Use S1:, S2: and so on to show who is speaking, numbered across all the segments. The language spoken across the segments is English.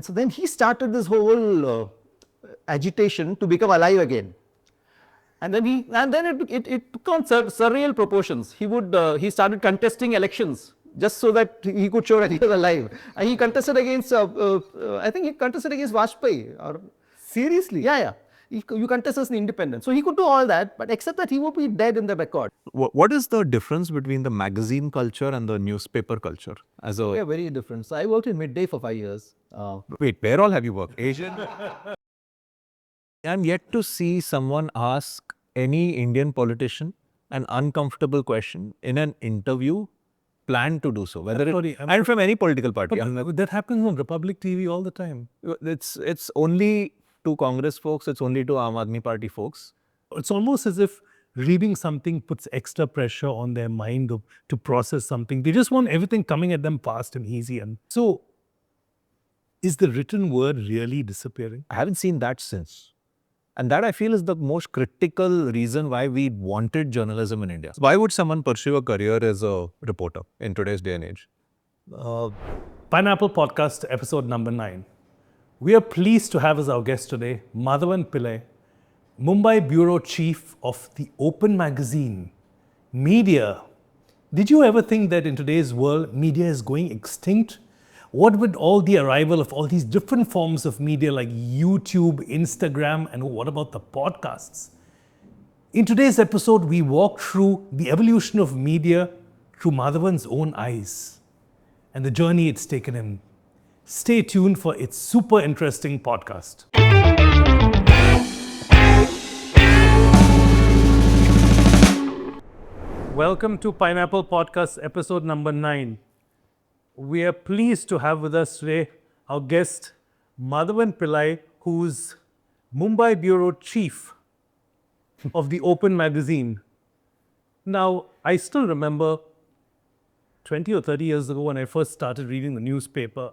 S1: So then he started this whole agitation to become alive again. And then it took on surreal proportions. He started contesting elections just so that he could show that he was alive. And he contested against, I think he contested against Vajpayee. Or,
S2: seriously?
S1: Yeah. You contest as an independent. So he could do all that, but except that he would be dead in the record.
S2: What is the difference between the magazine culture and the newspaper culture?
S1: Yeah, very different. So I worked in Midday for 5 years.
S2: Wait, where all have you worked? Asian? I'm yet to see someone ask any Indian politician an uncomfortable question in an interview, plan to do so. And from any political party.
S3: But that happens on Republic TV all the time.
S2: It's only to Congress folks, it's only to Aam Aadmi Party folks.
S3: It's almost as if reading something puts extra pressure on their mind to process something. They just want everything coming at them fast and easy. And so, is the written word really disappearing?
S2: I haven't seen that since. And that I feel is the most critical reason why we wanted journalism in India. Why would someone pursue a career as a reporter in today's day and age?
S3: Pineapple Podcast, episode number 9. We are pleased to have as our guest today, Madhavan Pillai, Mumbai Bureau Chief of the Open magazine. Media. Did you ever think that in today's world, media is going extinct? What with all the arrival of all these different forms of media like YouTube, Instagram, and what about the podcasts? In today's episode, we walk through the evolution of media through Madhavan's own eyes and the journey it's taken him. Stay tuned for its super interesting podcast. Welcome to Pineapple Podcast, episode number 9. We are pleased to have with us today our guest, Madhavan Pillai, who's Mumbai Bureau Chief of the Open magazine. Now, I still remember 20 or 30 years ago when I first started reading the newspaper.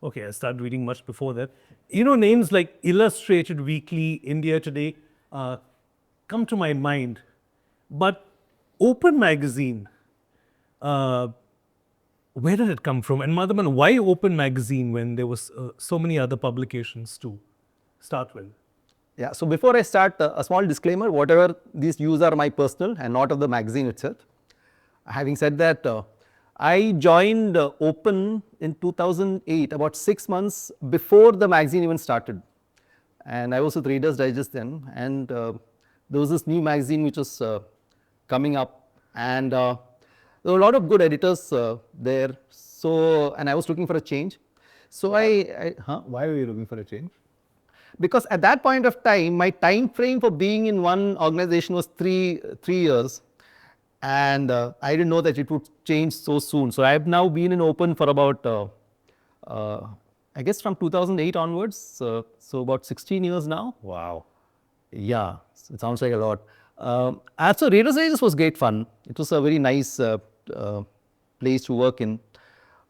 S3: Okay, I started reading much before that. You know, names like Illustrated Weekly, India Today come to my mind. But Open magazine, where did it come from? And Madhavan, why Open magazine when there was so many other publications to start with?
S1: Yeah, so before I start, a small disclaimer, whatever these views are my personal and not of the magazine itself. Having said that, I joined Open in 2008, about 6 months before the magazine even started. And I was with Reader's Digest then, and there was this new magazine which was coming up, and there were a lot of good editors there. So, and I was looking for a change. So
S2: Why were you looking for a change?
S1: Because at that point of time, my time frame for being in one organization was three years. And I didn't know that it would change so soon. So I have now been in Open for about, I guess from 2008 onwards, so about 16 years now.
S2: Wow.
S1: Yeah, it sounds like a lot. So Reader's Digest was great fun. It was a very nice place to work in,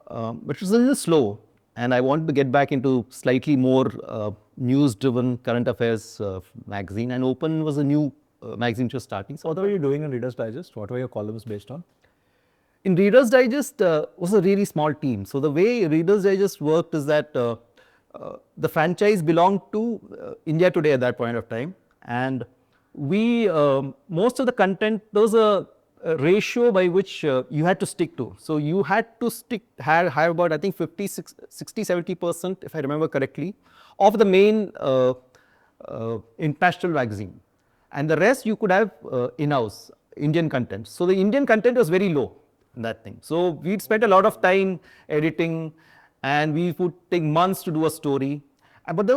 S1: but it was a little slow. And I wanted to get back into slightly more news-driven current affairs magazine. And Open was a new magazine just starting. So
S2: What were you doing in Reader's Digest? What were your columns based on?
S1: in Reader's Digest was a really small team. So the way Reader's Digest worked is that the franchise belonged to India Today at that point of time, and we most of the content, there was a ratio by which you had to stick to. So you had to have about, I think, 60-70%, if I remember correctly, of the main international magazine. And the rest you could have in-house Indian content. So the Indian content was very low in that thing. So we'd spent a lot of time editing, and we would take months to do a story. But there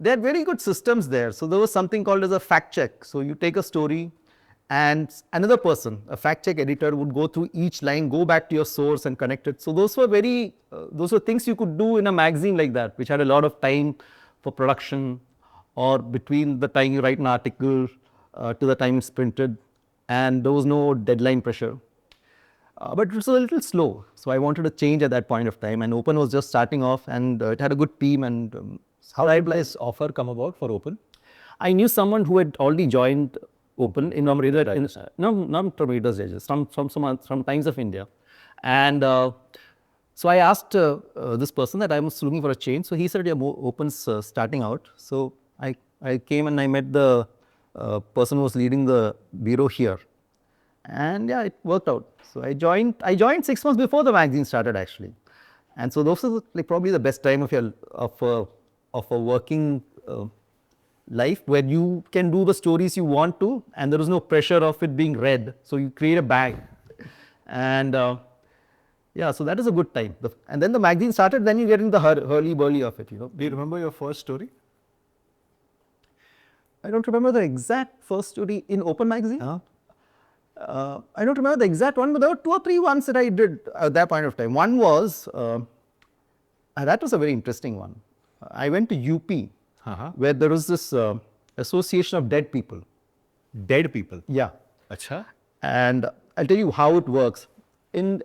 S1: had very good systems there. So there was something called as a fact check. So you take a story, and another person, a fact check editor, would go through each line, go back to your source and connect it. So those were things you could do in a magazine like that, which had a lot of time for production, or between the time you write an article to the time it's printed, and there was no deadline pressure. But it was a little slow. So I wanted to change at that point of time, and Open was just starting off, and it had a good team. And
S2: How did this offer come about for Open?
S1: I knew someone who had already joined Open in not from Reader's Digest, from Times of India. And So I asked this person that I was looking for a change. So he said, yeah, opens starting out. So I came and I met the person who was leading the bureau here. And yeah, it worked out. So I joined 6 months before the magazine started actually. And so those are like probably the best time of a working life where you can do the stories you want to and there is no pressure of it being read. So you create a bag and yeah, so that is a good time. And then the magazine started, then you get in the hurly-burly of it,
S2: Do you remember your first story?
S1: I don't remember the exact first story in Open Magazine. I don't remember the exact one, but there were 2 or 3 ones that I did at that point of time. One was, that was a very interesting one. I went to UP, where there was this association of dead people.
S2: Dead people.
S1: Yeah.
S2: Acha.
S1: And I'll tell you how it works. In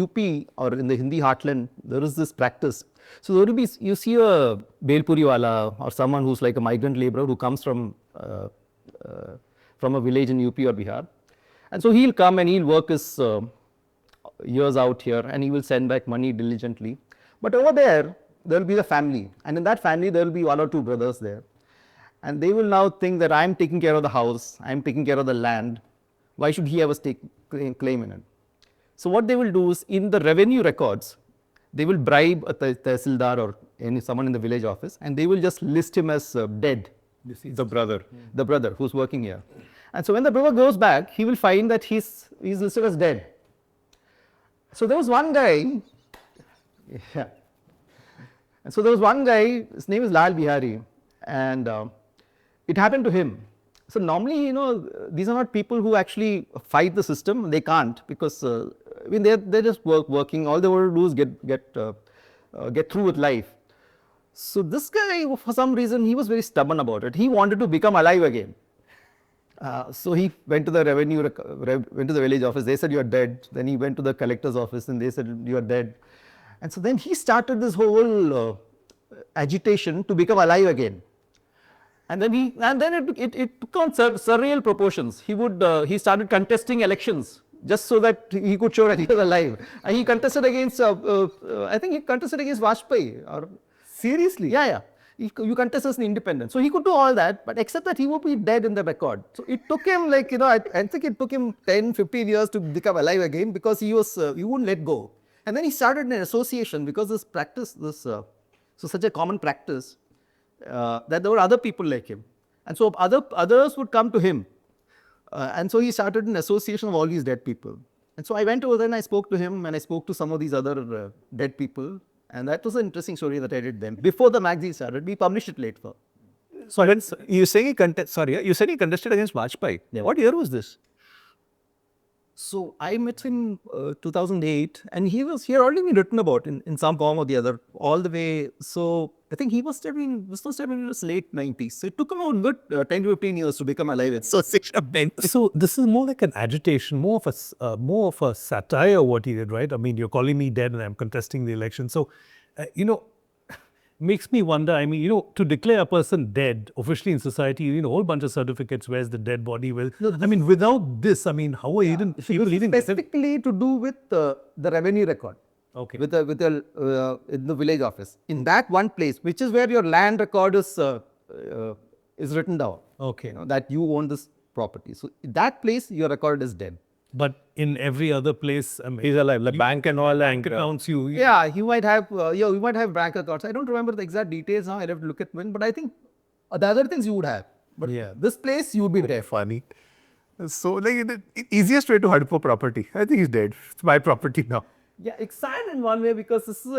S1: UP or in the Hindi heartland, there is this practice. So there will be, you see a Belpuri wala or someone who's like a migrant laborer who comes from a village in UP or Bihar. And so he'll come and he'll work his years out here and he will send back money diligently. But over there will be the family. And in that family, there will be 1 or 2 brothers there. And they will now think that I'm taking care of the house, I'm taking care of the land. Why should he have a claim in it? So what they will do is in the revenue records, they will bribe a tehsildar or someone in the village office and they will just list him as dead.
S2: The brother.
S1: The brother who's working here. And so when the brother goes back, he will find that he's listed as dead. So there was one guy, yeah. And so there was one guy, his name is Lal Bihari, and it happened to him. So normally, these are not people who actually fight the system. They can't because I mean they're just working. All they want to do is get through with life. So this guy, for some reason, he was very stubborn about it. He wanted to become alive again. So he went to the went to the village office. They said you are dead. Then he went to the collector's office and they said you are dead. And so then he started this whole agitation to become alive again. And then it took on surreal proportions. He started contesting elections just so that he could show that he was alive. And he contested against, I think he contested against Vajpayee. Or seriously? Yeah. You contest as an independent. So he could do all that, but except that he would be dead in the record. So it took him like, I think it took him 10, 15 years to become alive again because he wouldn't let go. And then he started an association because this practice, such a common practice, that there were other people like him. And so others would come to him. And so he started an association of all these dead people. And so I went over there and I spoke to him and I spoke to some of these other dead people. And that was an interesting story that I did then. Before the magazine started, we published it later.
S2: So you saying he contested against Vajpayee.
S1: Yeah.
S2: What year was this?
S1: So I met him 2008 and he had already been written about in some form or the other all the way. So I think he must have been in his late 90s. So it took him about good 10 to 15 years to become alive. So
S3: So this is more like an agitation, more of a satire what he did, right? I mean, you're calling me dead and I'm contesting the election. So, makes me wonder, I mean, to declare a person dead officially in society, a whole bunch of certificates, where's the dead body? Well, I mean, without this, I mean, how are you leading
S1: specifically to do with the revenue record.
S3: Okay.
S1: With the in the village office. In that one place, which is where your land record is written down.
S3: Okay.
S1: That you own this property. So in that place, your record is dead.
S3: But in every other place, I mean,
S2: He's alive. The bank and all.
S3: bank accounts you.
S1: Yeah, you might have bank accounts. I don't remember the exact details now. I'd have to look at one, but I think the other things you would have. But
S3: Yeah.
S1: this place you would be there.
S2: Funny. So like the easiest way to hunt for property. I think he's dead. It's my property now.
S1: Yeah, it's sad in one way because this is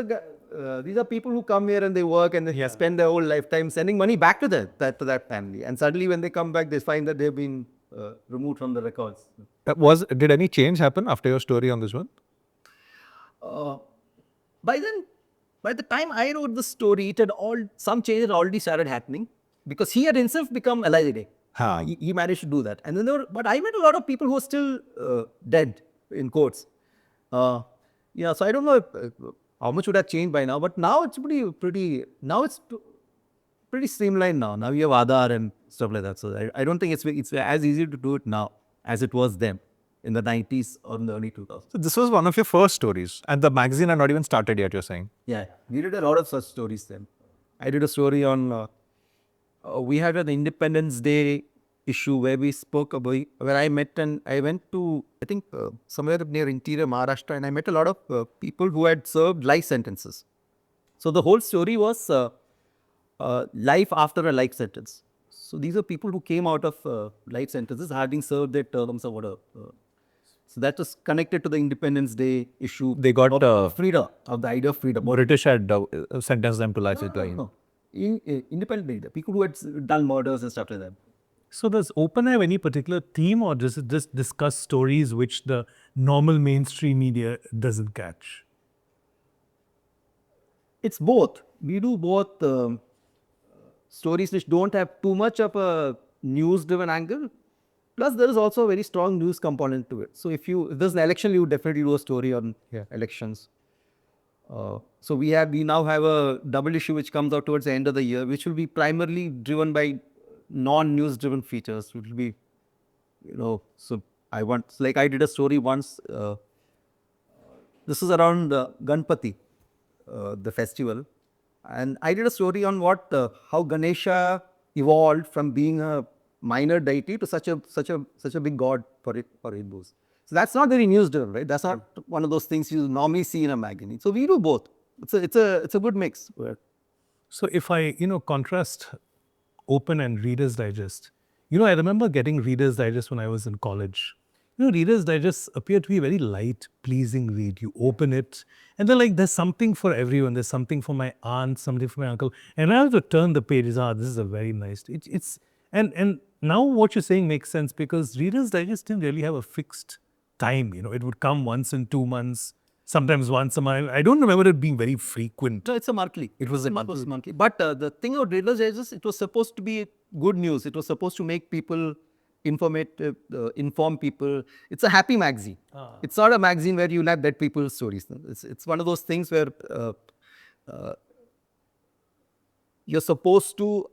S1: these are people who come here and they work and they spend their whole lifetime sending money back to that family. And suddenly when they come back, they find that they've been removed from the records.
S2: Did any change happen after your story on this one?
S1: By the time I wrote the story, some change had already started happening because he had himself become alive again. He managed to do that. And then but I met a lot of people who are still dead in quotes. Yeah, so I don't know how much would have changed by now, but now it's pretty streamlined now. Now you have Aadhaar and stuff like that. So I don't think it's as easy to do it now as it was then. in the 90s or in the early 2000s.
S2: So this was one of your first stories, and the magazine had not even started yet, you're saying?
S1: Yeah, we did a lot of such stories then. I did a story on, we had an Independence Day issue where we spoke about, where I went to, I think, somewhere near interior Maharashtra, and I met a lot of people who had served life sentences. So the whole story was life after a life sentence. So these are people who came out of life sentences, having served their terms or whatever. So that was connected to the Independence Day issue.
S2: They got
S1: of freedom, of the idea of freedom.
S2: British had sentenced them to life.
S1: No. Independently, the people who had done murders and stuff like that.
S3: So does Open have any particular theme, or does it just discuss stories which the normal mainstream media doesn't catch?
S1: It's both. We do both stories which don't have too much of a news-driven angle. Plus, there is also a very strong news component to it. So if there's an election, you would definitely do a story on elections. So we now have a double issue which comes out towards the end of the year, which will be primarily driven by non-news driven features. It will be, so I did a story once. This is around Ganpati, the festival, and I did a story on how Ganesha evolved from being a minor deity to such a big god for Hindus. So that's not very news driven, right? That's not one of those things you normally see in a magazine. So we do both. It's a good mix.
S3: So if I contrast Open and Reader's Digest, I remember getting Reader's Digest when I was in college. Reader's Digest appeared to be a very light, pleasing read. You open it, and then there's something for everyone. There's something for my aunt, something for my uncle. And I have to turn the pages. This is a very nice. And now what you're saying makes sense, because Reader's Digest didn't really have a fixed time. It would come once in 2 months, sometimes once a month. I don't remember it being very frequent.
S1: No, it's a monthly. It was a monthly. But the thing about Reader's Digest, it was supposed to be good news. It was supposed to make people informative, inform people. It's a happy magazine. It's not a magazine where you have dead people's stories. It's one of those things where you're supposed to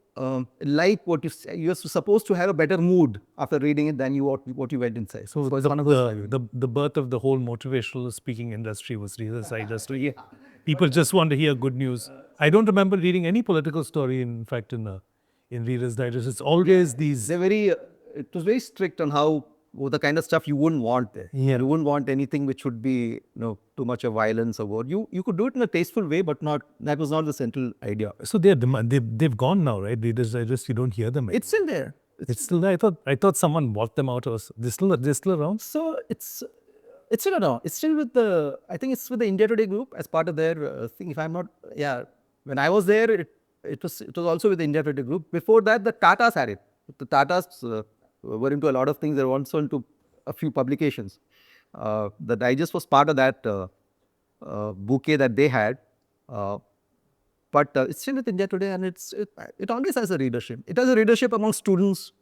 S1: like what you say. You're supposed to have a better mood after reading it than what you went inside.
S3: So it's one of the birth of the whole motivational speaking industry was Reader's Digest. People just want to hear good news. I don't remember reading any political story, in fact, in Reader's Digest. It's always these.
S1: It was very strict on the kind of stuff you wouldn't want there.
S3: Yeah.
S1: You wouldn't want anything which would be too much of violence or war. You could do it in a tasteful way, but that was not the central idea.
S3: So they've gone now, right? Reader's Digest, you don't hear them anymore.
S1: It's still there.
S3: It's still there. I thought someone bought them out. They're still around.
S1: So it's still around. It's still I think it's with the India Today group as part of their thing. If I'm not, when I was there, it was also with the India Today group. Before that, the Tatas had it. The Tatas were into a lot of things. They were also into a few publications. The Digest was part of that bouquet that they had. But it's still with India Today, and it always has a readership. It has a readership among students.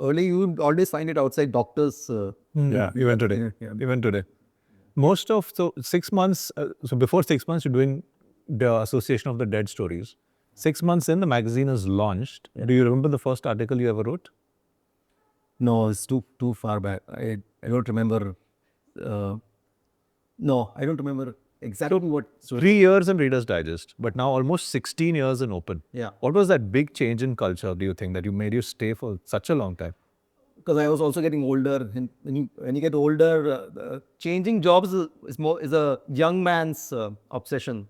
S1: Early, you would always find it outside doctors.
S2: Even today. Even today. So 6 months, so before 6 months, you're doing the Association of the Dead stories. 6 months in, the magazine is launched. Do you remember the first article you ever wrote?
S1: No, it's too far back. I don't remember. No, I don't remember exactly what.
S2: 3 years in Reader's Digest, but now almost 16 years in Open.
S1: Yeah.
S2: What was that big change in culture, do you think, that made you stay for such a long time?
S1: Because I was also getting older. And when you get older, changing jobs is a young man's obsession.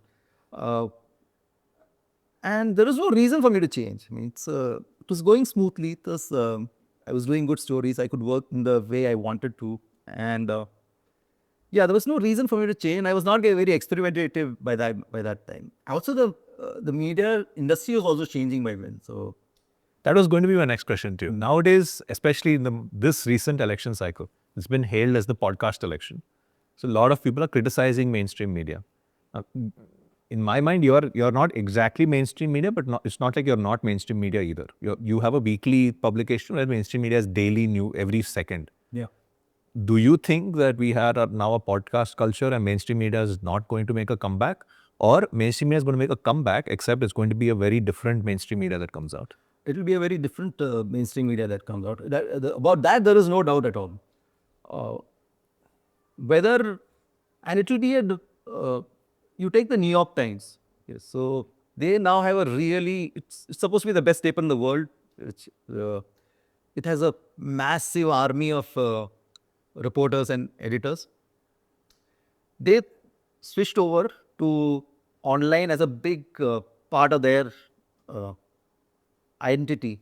S1: And there was no reason for me to change. I mean, it was going smoothly. I was doing good stories. I could work in the way I wanted to. And there was no reason for me to change. I was not getting very experimentative by that time. Also, the media industry was also changing by then. So
S2: that was going to be my next question to you. Nowadays, especially in this recent election cycle, it's been hailed as the podcast election. So a lot of people are criticizing mainstream media. In my mind, you're not exactly mainstream media, but it's not like you're not mainstream media either. You have a weekly publication where mainstream media is daily new every second.
S1: Yeah.
S2: Do you think that we have now a podcast culture and mainstream media is not going to make a comeback? Or mainstream media is going to make a comeback, except it's going to be a very different mainstream media that comes out?
S1: It will be a very different mainstream media that comes out. About that, there is no doubt at all. whether, and it will be you take the New York Times. Yes, so they now have a really, it's supposed to be the best paper in the world. It has a massive army of reporters and editors. They switched over to online as a big part of their identity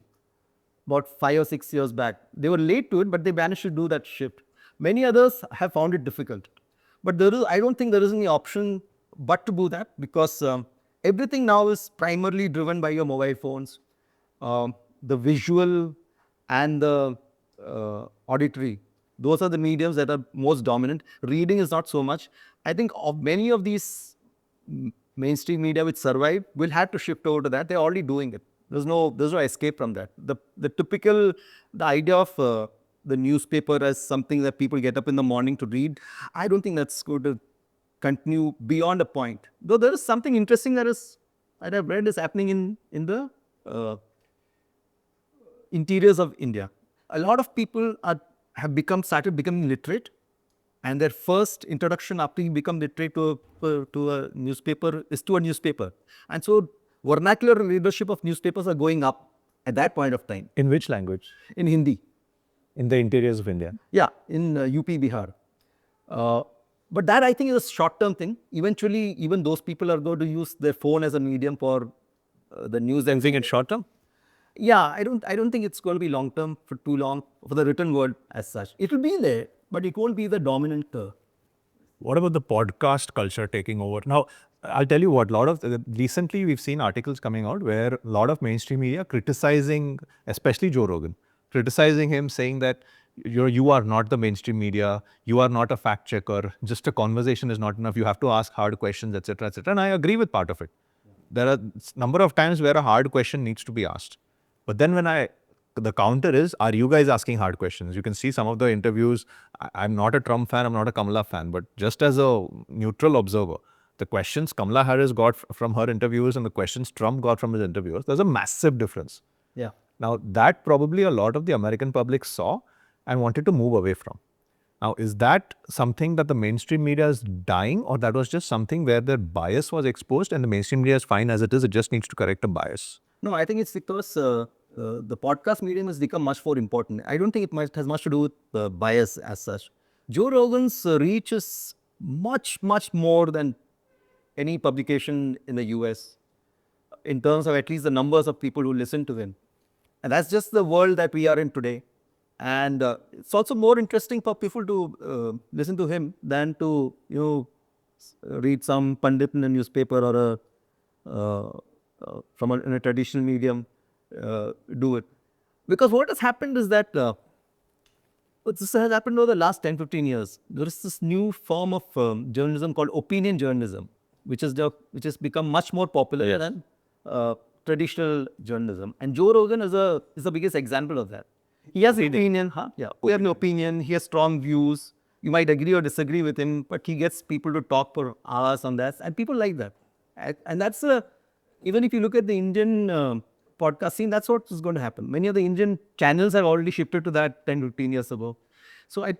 S1: about 5 or 6 years back. They were late to it, but they managed to do that shift. Many others have found it difficult. But I don't think there is any option but to do that, because everything now is primarily driven by your mobile phones. The visual and the auditory, those are the mediums that are most dominant. Reading is not so much. I think of many of these mainstream media which survive will have to shift over to that. They're already doing it. There's no escape from that. The idea of the newspaper as something that people get up in the morning to read, I don't think that's going to continue beyond a point. Though there is something interesting that I've read is happening in the interiors of India. A lot of people have started becoming literate, and their first introduction after you become literate to a newspaper is to a newspaper. And so vernacular readership of newspapers are going up at that point of time.
S2: In which language?
S1: In Hindi.
S2: In the interiors of India?
S1: Yeah, in UP, Bihar. But that, I think, is a short-term thing. Eventually, even those people are going to use their phone as a medium for the news.
S2: You think it's short-term?
S1: Yeah, I don't think it's going to be long-term for too long for the written word as such. It will be there, but it won't be the dominant.
S2: What about the podcast culture taking over? Now, I'll tell you what, recently we've seen articles coming out where a lot of mainstream media criticizing, especially Joe Rogan, criticizing him, saying that you are not the mainstream media, you are not a fact checker, just a conversation is not enough, you have to ask hard questions, etc., etc. And I agree with part of it. There are a number of times where a hard question needs to be asked. But then the counter is, are you guys asking hard questions? You can see some of the interviews. I'm not a Trump fan, I'm not a Kamala fan, but just as a neutral observer, the questions Kamala Harris got from her interviews and the questions Trump got from his interviewers, there's a massive difference.
S1: Yeah.
S2: Now, that probably a lot of the American public saw and wanted to move away from. Now, is that something that the mainstream media is dying, or that was just something where their bias was exposed and the mainstream media is fine as it is, it just needs to correct a bias?
S1: No, I think it's because the podcast medium has become much more important. I don't think it has much to do with bias as such. Joe Rogan's reach is much, much more than any publication in the US in terms of at least the numbers of people who listen to him. And that's just the world that we are in today. And it's also more interesting for people to listen to him than to read some pundit in a newspaper or in a traditional medium do it. Because what has happened is that this has happened over the last 10-15 years. There is this new form of journalism called opinion journalism, which has become much more popular than traditional journalism. And Joe Rogan is the biggest example of that. He has an opinion. We have an opinion. He has strong views. You might agree or disagree with him, but he gets people to talk for hours on that. And people like that. And that's even if you look at the Indian podcast scene, that's what is going to happen. Many of the Indian channels have already shifted to that 10-15 years ago. So I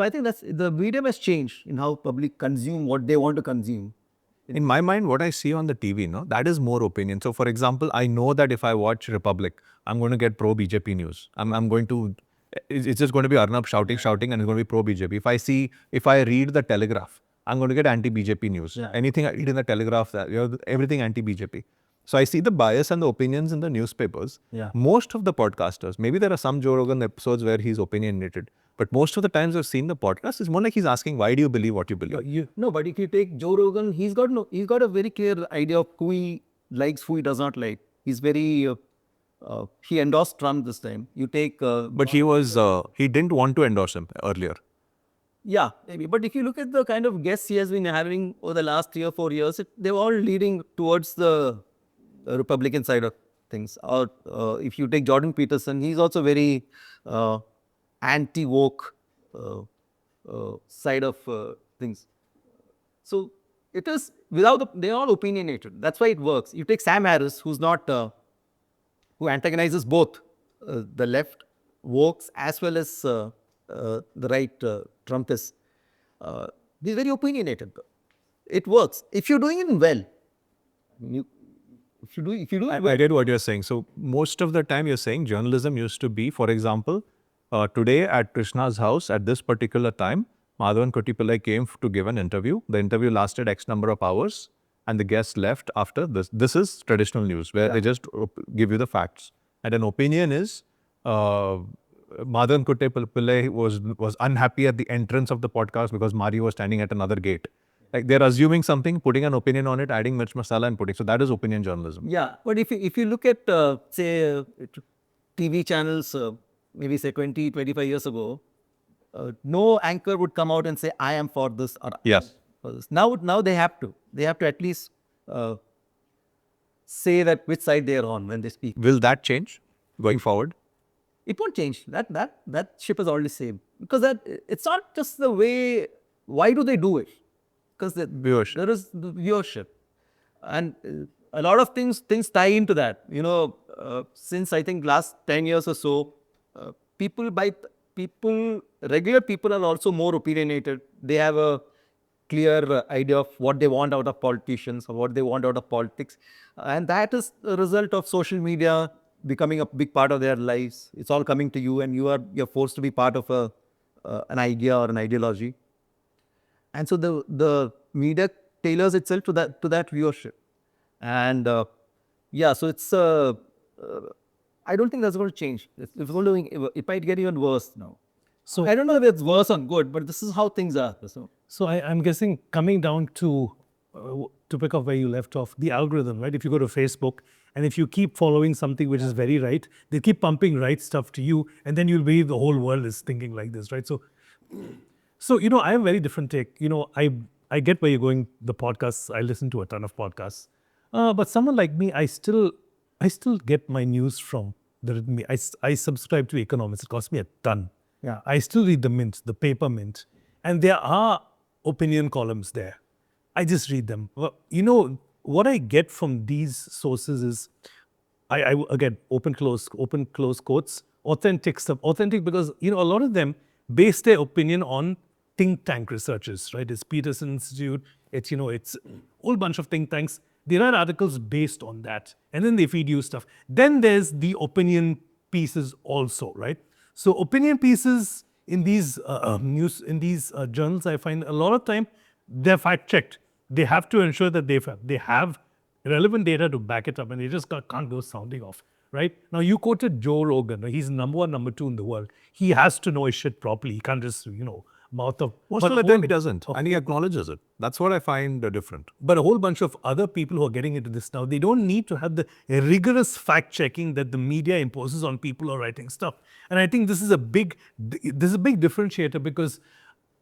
S1: think that's the medium has changed in how public consume what they want to consume.
S2: In my mind, what I see on the TV, that is more opinion. So, for example, I know that if I watch Republic, I'm going to get pro-BJP news. It's just going to be Arnab shouting, and it's going to be pro-BJP. If I read the Telegraph, I'm going to get anti-BJP news. Yeah. Anything I read in the Telegraph, everything anti-BJP. So I see the bias and the opinions in the newspapers.
S1: Yeah.
S2: Most of the podcasters, maybe there are some Joe Rogan episodes where he's opinionated, but most of the times I've seen the podcast, it's more like he's asking, why do you believe what you believe?
S1: No, but if you take Joe Rogan, he's got a very clear idea of who he likes, who he does not like. He's very, he endorsed Trump this time. You take...
S2: but he didn't want to endorse him earlier.
S1: Yeah, maybe. But if you look at the kind of guests he has been having over the last 3 or 4 years, they're all leading towards the Republican side of things. Or if you take Jordan Peterson, he's also very anti-woke side of things. So it is they're all opinionated. That's why it works. You take Sam Harris, who's not, who antagonizes both the left, wokes, as well as the right Trump is. He's very opinionated. It works if you're doing it well. If you do it well.
S2: I get what you're saying. So most of the time you're saying journalism used to be, for example, today at Krishna's house at this particular time, Madhavankutty Pillai came to give an interview. The interview lasted X number of hours and the guest left after this. This is traditional news where they just give you the facts. And an opinion is Madhavankutty Pillai was unhappy at the entrance of the podcast because Mario was standing at another gate. Like they're assuming something, putting an opinion on it, adding mirch masala and putting. So that is opinion journalism.
S1: Yeah, but if you look at say TV channels, maybe say 20, 25 years ago, no anchor would come out and say I am for this or
S2: Yes.
S1: for this. Now they have to at least say that which side they are on when they speak.
S2: Will that change going forward?
S1: It won't change. That ship is already saved because that it's not just the way. Why do they do it? Because
S2: Viewership.
S1: there is the viewership, and a lot of things tie into that. Since I think last 10 years or so, regular people are also more opinionated. They have a clear idea of what they want out of politicians or what they want out of politics, and that is a result of social media becoming a big part of their lives. It's all coming to you, and you're forced to be part of an idea or an ideology. And so the media tailors itself to that viewership, and so it's I don't think that's going to change. It might get even worse now. So I don't know if it's worse or good, but this is how things are.
S3: So I'm guessing coming down to pick up where you left off, the algorithm, right? If you go to Facebook and if you keep following something which is very right, they keep pumping right stuff to you, and then you'll believe the whole world is thinking like this, right? So I have a very different take. I get where you're going, the podcasts. I listen to a ton of podcasts. But someone like me, I still get my news from the written. I subscribe to Economist. It costs me a ton.
S1: Yeah.
S3: I still read the Mint, the paper Mint. And there are opinion columns there. I just read them. Well, what I get from these sources is, I again, open, close quotes, authentic stuff. Authentic because, a lot of them base their opinion on think tank researchers, right? It's Peterson Institute, it's a whole bunch of think tanks. They write articles based on that, and then they feed you stuff. Then there's the opinion pieces also, right? So opinion pieces in these journals, I find a lot of time they're fact checked. They have to ensure that they have relevant data to back it up, and they just can't go sounding off. Right? Now, you quoted Joe Rogan. He's number one, number two in the world. He has to know his shit properly. He can't just, mouth up.
S2: Most of the time he doesn't. And he acknowledges it. That's what I find different.
S3: But a whole bunch of other people who are getting into this now, they don't need to have the rigorous fact-checking that the media imposes on people who are writing stuff. And I think this is a big differentiator because,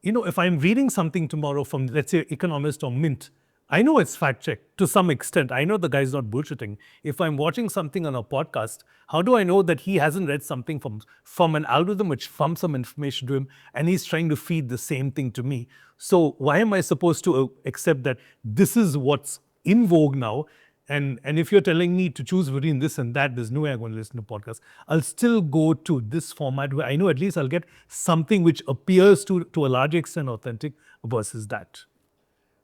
S3: if I'm reading something tomorrow from, let's say, Economist or Mint, I know it's fact-checked to some extent. I know the guy's not bullshitting. If I'm watching something on a podcast, how do I know that he hasn't read something from an algorithm which pumps some information to him and he's trying to feed the same thing to me? So why am I supposed to accept that this is what's in vogue now? And if you're telling me to choose between this and that, there's no way I'm going to listen to podcasts. I'll still go to this format where I know at least I'll get something which appears to a large extent authentic versus that.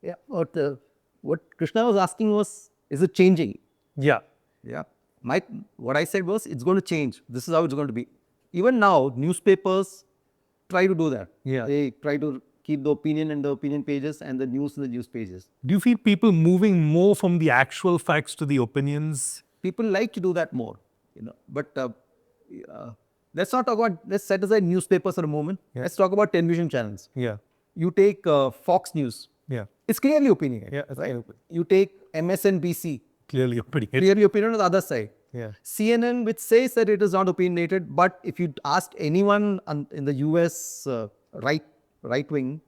S1: Yeah, what Krishna was asking was, is it changing?
S3: Yeah.
S1: Yeah. What I said was, it's going to change. This is how it's going to be. Even now, newspapers try to do that.
S3: Yeah.
S1: They try to keep the opinion in the opinion pages and the news in the news pages.
S3: Do you feel people moving more from the actual facts to the opinions?
S1: People like to do that more, But let's not talk about, let's set aside newspapers for a moment.
S3: Yeah.
S1: Let's talk about television channels.
S3: Yeah.
S1: You take Fox News.
S3: Yeah.
S1: It's clearly opinion.
S3: Yeah.
S1: Right? You take MSNBC.
S3: Clearly opinion.
S1: Clearly opinion on the other side.
S3: Yeah.
S1: CNN, which says that it is not opinionated, but if you ask anyone in the US right wing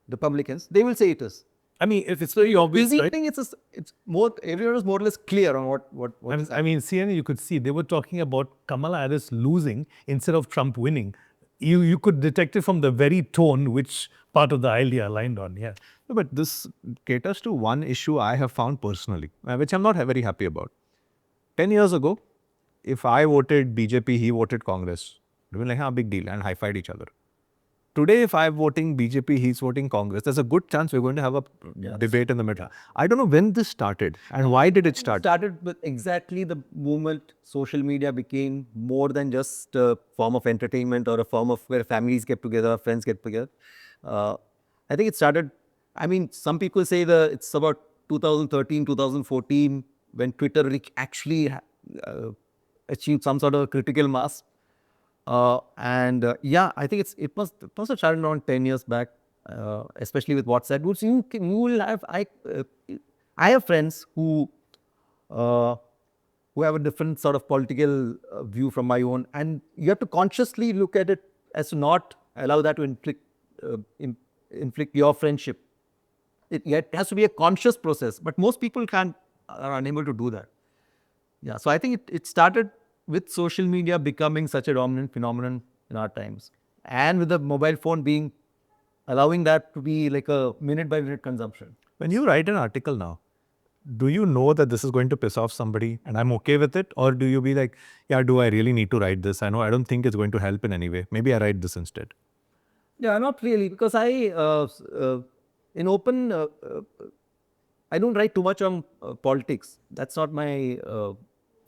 S1: Republicans, they will say it is.
S3: I mean, if it's very obvious,
S1: I
S3: right?
S1: think it's more, everyone is more or less clear on what
S3: I mean, CNN, you could see they were talking about Kamala Harris losing instead of Trump winning. You could detect it from the very tone which part of the aisle they aligned on. Yeah.
S2: No, but this caters to one issue I have found personally, which I'm not very happy about. 10 years ago, if I voted BJP, he voted Congress, We've been like, big deal, and high-fived each other. Today, if I'm voting BJP, he's voting Congress, there's a good chance we're going to have a debate in the middle. I don't know when this started and why did it start?
S1: It started with exactly the moment social media became more than just a form of entertainment or a form of where families get together, friends get together. I think it started, I mean, some people say that it's about 2013, 2014 when Twitter actually achieved some sort of critical mass. Yeah, I think it must have started around 10 years back, especially with WhatsApp groups. You will have, I have friends who have a different sort of political view from my own, and you have to consciously look at it as to not allow that to inflict your friendship. It has to be a conscious process, but most people are unable to do that. Yeah, so I think it started with social media becoming such a dominant phenomenon in our times, and with the mobile phone allowing that to be like a minute by minute consumption.
S2: When you write an article now, do you know that this is going to piss off somebody and I'm okay with it? Or do you be like, yeah, do I really need to write this? I don't think it's going to help in any way. Maybe I write this instead.
S1: Yeah, not really, because in open, I don't write too much on politics. That's not my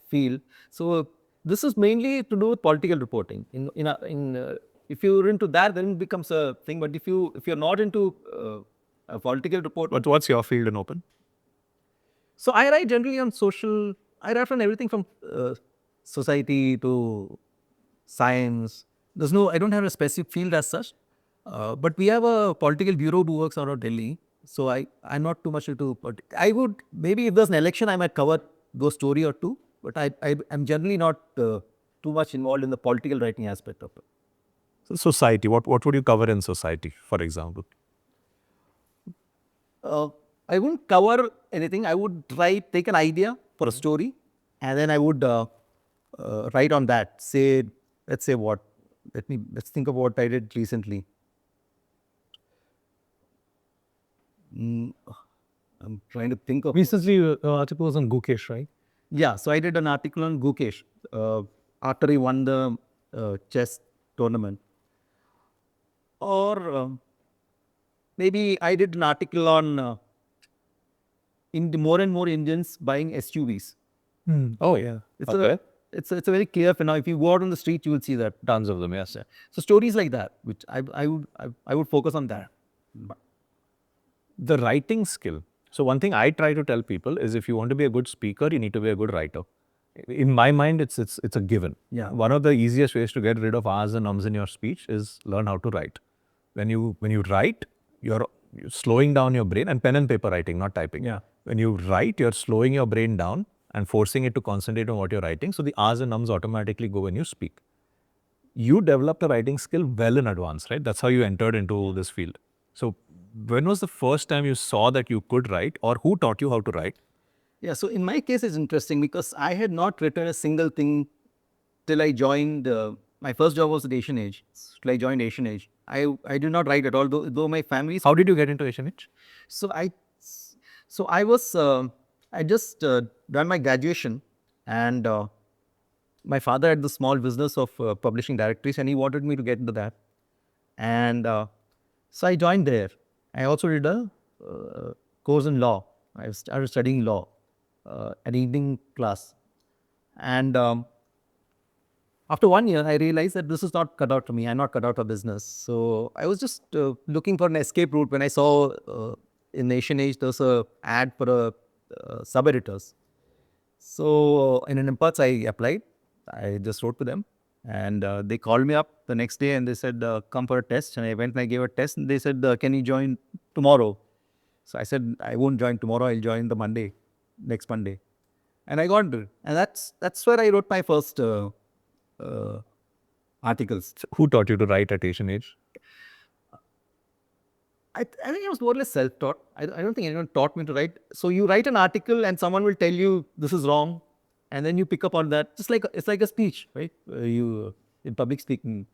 S1: field. So this is mainly to do with political reporting. If you're into that, then it becomes a thing. But if you're not into a political report,
S2: But what's your field in open?
S1: so I write generally on social. I write on everything from society to science. I don't have a specific field as such. But we have a political bureau who works out of Delhi. So I'm not too much into politics. I would, maybe if there's an election, I might cover those story or two. But I'm generally not too much involved in the political writing aspect of it.
S2: So society, what would you cover in society, for example?
S1: I wouldn't cover anything. I would take an idea for a story, and then I would write on that. Let's say what? Let's think of what I did recently. I'm trying to think of.
S3: Recently, article was on Gukesh, right?
S1: Yeah, so I did an article on Gukesh after he won the chess tournament. Or maybe I did an article on more and more Indians buying SUVs.
S2: Oh, yeah.
S1: It's a very clear phenomenon. If you go out on the street, you will see that.
S2: Tons of them, yes.
S1: So stories like that, which I would focus on that.
S2: The writing skill. So one thing I try to tell people is if you want to be a good speaker, you need to be a good writer. In my mind, it's a given.
S1: Yeah.
S2: One of the easiest ways to get rid of ahs and ums in your speech is learn how to write. When you write, you're slowing down your brain, and pen and paper writing, not typing.
S3: Yeah.
S2: When you write, you're slowing your brain down and forcing it to concentrate on what you're writing. So the ahs and ums automatically go when you speak. You developed a writing skill well in advance, right? That's how you entered into this field. So when was the first time you saw that you could write, or who taught you how to write?
S1: Yeah, so in my case, it's interesting because I had not written a single thing till I joined. My first job was at Asian Age. Till I joined Asian Age, I did not write at all. Though my family.
S2: How did you get into Asian Age?
S1: So I was I just done my graduation, and my father had the small business of publishing directories, and he wanted me to get into that, and so I joined there. I also did a course in law. I started studying law, an evening class, and after 1 year, I realized that this is not cut out for me. I'm not cut out for business. So I was just looking for an escape route when I saw in Asian Age there's a ad for a sub-editors. So in an impulse, I applied. I just wrote to them, and they called me up the next day and they said, come for a test. And I went and I gave a test, and they said, can you join tomorrow? So I said, I won't join tomorrow. I'll join the next Monday. And I got it. And that's where I wrote my first articles.
S2: Who taught you to write at Asian Age?
S1: I think it was more or less self-taught. I don't think anyone taught me to write. So you write an article and someone will tell you this is wrong, and then you pick up on that. It's like a speech, right? You in public speaking,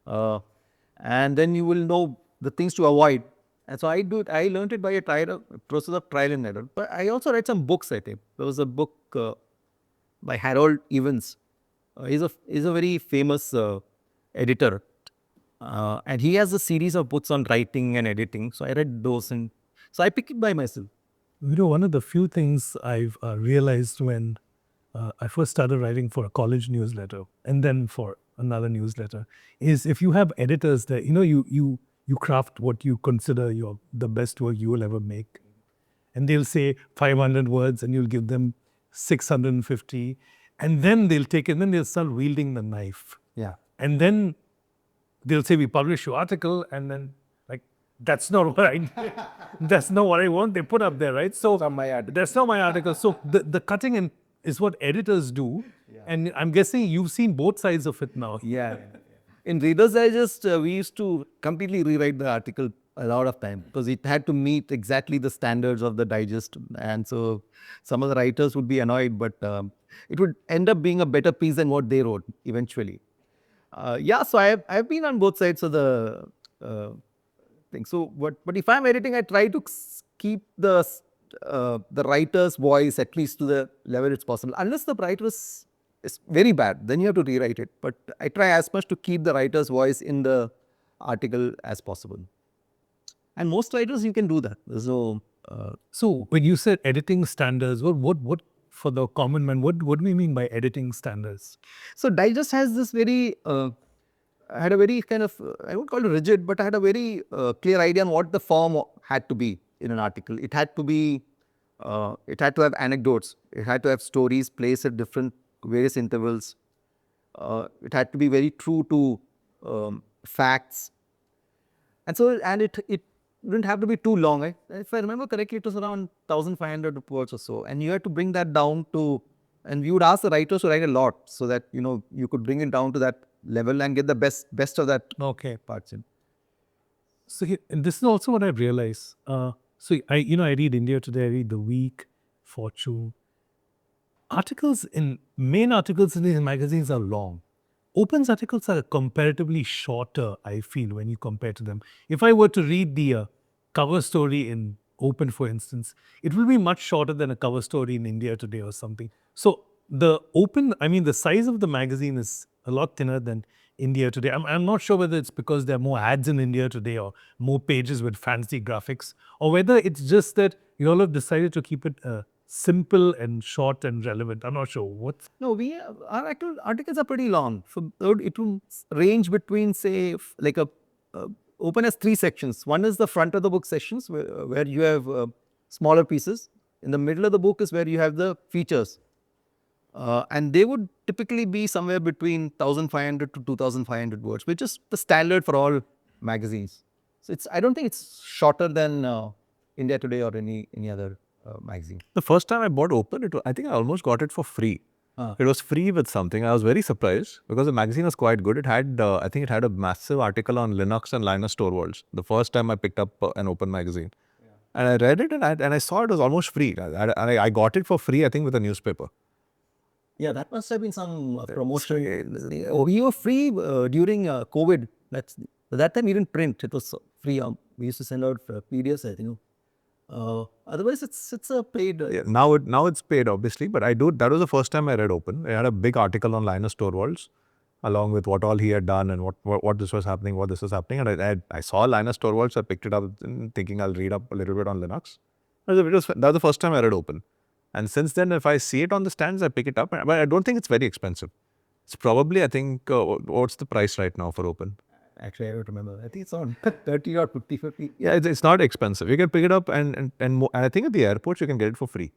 S1: and then you will know the things to avoid. And so I learned it by a process of trial and error. But I also read some books. I think there was a book by Harold Evans. He's a very famous editor, and he has a series of books on writing and editing. So I read those, and so I picked it by myself.
S3: You know, one of the few things I've realized when I first started writing for a college newsletter and then for another newsletter is if you have editors that, you know, you craft what you consider the best work you will ever make. And they'll say 500 words and you'll give them 650. And then they'll take it and then they'll start wielding the knife.
S1: Yeah.
S3: And then they'll say, we publish your article, and then like, that's not what that's not what I want. They put up there, right? So that's not my article. So the cutting in is what editors do. And I'm guessing you've seen both sides of it now.
S1: Yeah. In Reader's Digest, we used to completely rewrite the article a lot of time because it had to meet exactly the standards of the digest. And so some of the writers would be annoyed, but it would end up being a better piece than what they wrote eventually. So I've been on both sides of the thing. So, but if I'm editing, I try to keep the writer's voice at least to the level it's possible. Unless the writer is very bad, then you have to rewrite it. But I try as much to keep the writer's voice in the article as possible. And most writers, you can do that. There's no.
S3: So when you said editing standards, what for the common man, what do we mean by editing standards?
S1: So Digest has this very, I had a very kind of, I won't call it rigid, but I had a very clear idea on what the form had to be in an article. It had to be, it had to have anecdotes. It had to have stories placed at various intervals. It had to be very true to facts. And so, and it didn't have to be too long. If I remember correctly, it was around 1,500 words or so. And you had to bring that down to, and we would ask the writers to write a lot so that, you know, you could bring it down to that level and get the best of that parts in.
S3: So and this is also what I've realized. So I read India Today, I read The Week, Fortune. Main articles in these magazines are long. Open's articles are comparatively shorter, I feel, when you compare to them. If I were to read the cover story in Open, for instance, it will be much shorter than a cover story in India Today or something. So the size of the magazine is a lot thinner than India Today. I'm not sure whether it's because there are more ads in India Today or more pages with fancy graphics, or whether it's just that you all have decided to keep it simple and short and relevant. I'm not sure.
S1: No, our actual articles are pretty long. So it will range between, say, like Open has 3 sections. One is the front of the book sections where you have smaller pieces. In the middle of the book is where you have the features. And they would typically be somewhere between 1,500 to 2,500 words, which is the standard for all magazines. So I don't think it's shorter than India Today or any other magazine.
S2: The first time I bought Open, I think I almost got it for free. It was free with something. I was very surprised because the magazine was quite good. It had, I think it had a massive article on Linux and Linus Torvalds. The first time I picked up an Open magazine. Yeah. And I read it and I saw it was almost free. I got it for free, I think, with a newspaper.
S1: Yeah, that must have been some promotion. We were free during COVID. At that time, we didn't print. It was free. We used to send out PDFs, I think. Otherwise, it's a paid.
S2: Yeah, now it's paid, obviously, but that was the first time I read Open. It had a big article on Linus Torvalds, along with what all he had done and what this was happening, what this was happening. And I saw Linus Torvalds, I picked it up thinking I'll read up a little bit on Linux. That was the first time I read Open. And since then, if I see it on the stands, I pick it up. But I don't think it's very expensive. It's probably, I think, what's the price right now for Open?
S1: Actually, I don't remember. I think it's on 30 or 50.
S2: Yeah, it's not expensive. You can pick it up and I think at the airports you can get it for free.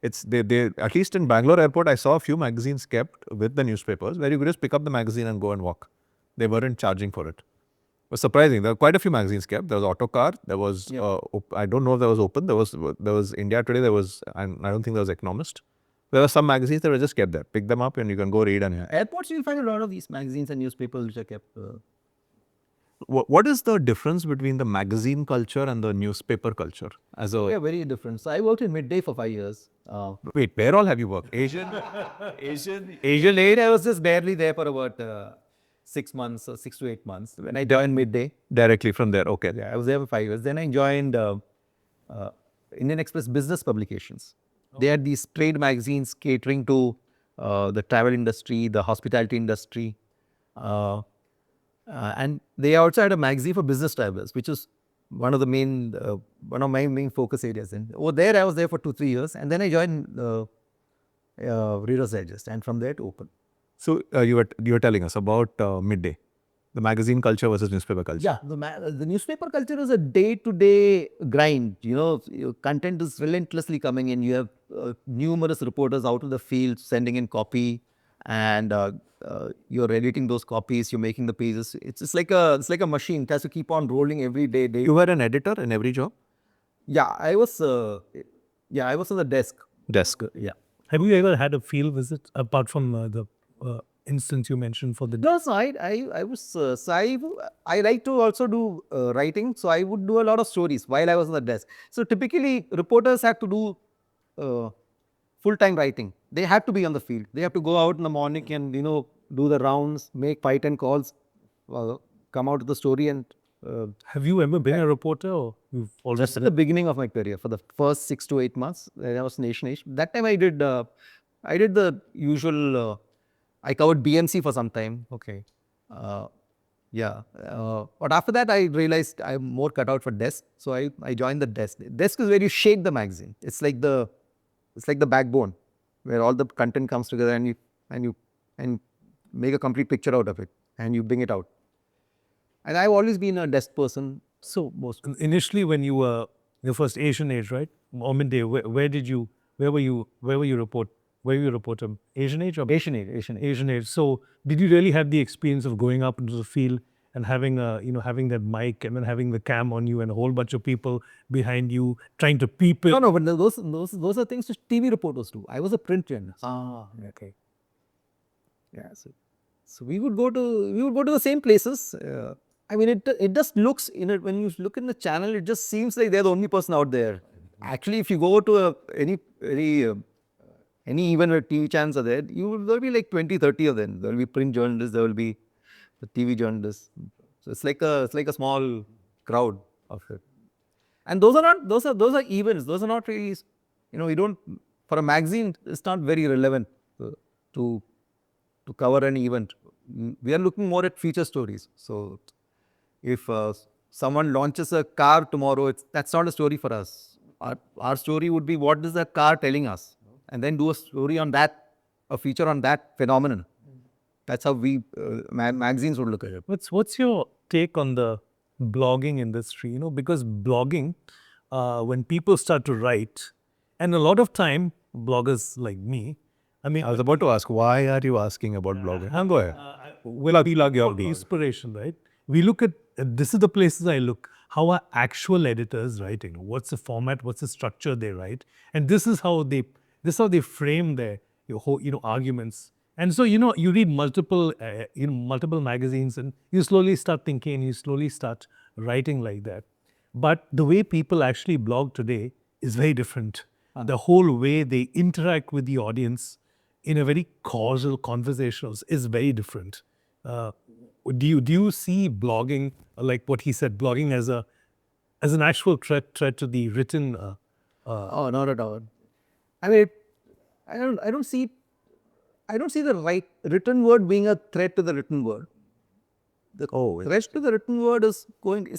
S2: They at least in Bangalore airport, I saw a few magazines kept with the newspapers where you could just pick up the magazine and go and walk. They weren't charging for it. It was surprising. There were quite a few magazines kept. There was Autocar. There was I don't know if there was Open. There was India Today. There was, and I don't think there was Economist. There were some magazines that were just kept there. Pick them up and you can go read. And
S1: airports, you'll find a lot of these magazines and newspapers which are kept.
S2: What is the difference between the magazine culture and the newspaper culture?
S1: Yeah, very different. So I worked in Midday for 5 years.
S2: Wait, where all have you worked? Asian
S1: Aid, I was just barely there for about 6 months or 6 to 8 months when I joined Midday.
S2: Directly from there, okay.
S1: Yeah, I was there for 5 years. Then I joined Indian Express Business Publications. They had these trade magazines catering to the travel industry, the hospitality industry. And they also had a magazine for business travelers, which is one of my main focus areas. And over there, I was there for 2-3 years, and then I joined Reader's Digest, and from there to Open.
S2: So you were telling us about Midday, the magazine culture versus newspaper culture.
S1: Yeah, the newspaper culture is a day-to-day grind. Your content is relentlessly coming in. You have numerous reporters out in the field sending in copy, and you're editing those copies. You're making the pages. It's like a machine. It has to keep on rolling every day.
S2: You were an editor in every job?
S1: Yeah, I was. I was on the desk.
S2: Desk.
S1: Yeah.
S3: Have you ever had a field visit apart from the instance you mentioned for the?
S1: No, so I was I like to also do writing, so I would do a lot of stories while I was on the desk. So typically reporters have to do full-time writing. They have to be on the field. They have to go out in the morning and do the rounds, make 5-10 calls, come out with the story. And
S3: Have you ever been a reporter, or you've always?
S1: just at the beginning of my career, for the first 6 to 8 months, when I was Nation Age. That time I did the usual. I covered BMC for some time.
S3: Okay.
S1: But after that, I realized I'm more cut out for desk, so I joined the desk. Desk is where you shape the magazine. It's like the backbone, where all the content comes together, and you make a complete picture out of it, and you bring it out. And I've always been a desk person. So
S3: Initially, when you were your first Asian Age, right? Or Midday, where were you report? Where you reporter? Asian Age or
S1: Asian Age.
S3: Asian Age. So did you really have the experience of going up into the field and having having that mic and then having the cam on you and a whole bunch of people behind you trying to peep it?
S1: No, but those are things which TV reporters do. I was a print journalist.
S3: Okay.
S1: Yeah, so we would go to the same places. I mean, it just looks when you look in the channel, it just seems like they're the only person out there. Actually, if you go to any event where TV channels are there, there'll be like 20-30 of them. There'll be print journalists, there will be the TV journalists. So it's like a small crowd of it. And those are events. Those are not really, we don't, for a magazine, it's not very relevant to cover an event. We are looking more at feature stories. So if someone launches a car tomorrow, that's not a story for us. Our story would be, what is the car telling us? And then do a story on that, a feature on that phenomenon. That's how we magazines would look at it.
S3: What's your take on the blogging industry? Because blogging, when people start to write, and a lot of time, bloggers like me, I mean,
S2: I was about to ask, why are you asking about blogging? Go ahead. Plug your blog.
S3: Inspiration, right? We look at, this is the places I look. How are actual editors writing? What's the format? What's the structure they write? And this is how they frame their arguments. And so you read multiple magazines, and you slowly start thinking, and you slowly start writing like that. But the way people actually blog today is very different. The whole way they interact with the audience in a very causal, conversational is very different. Do you see blogging, like what he said, blogging as an actual threat to the written?
S1: Oh, not at all. I mean, I don't see the written word being a threat to the written word. The threat to the written word is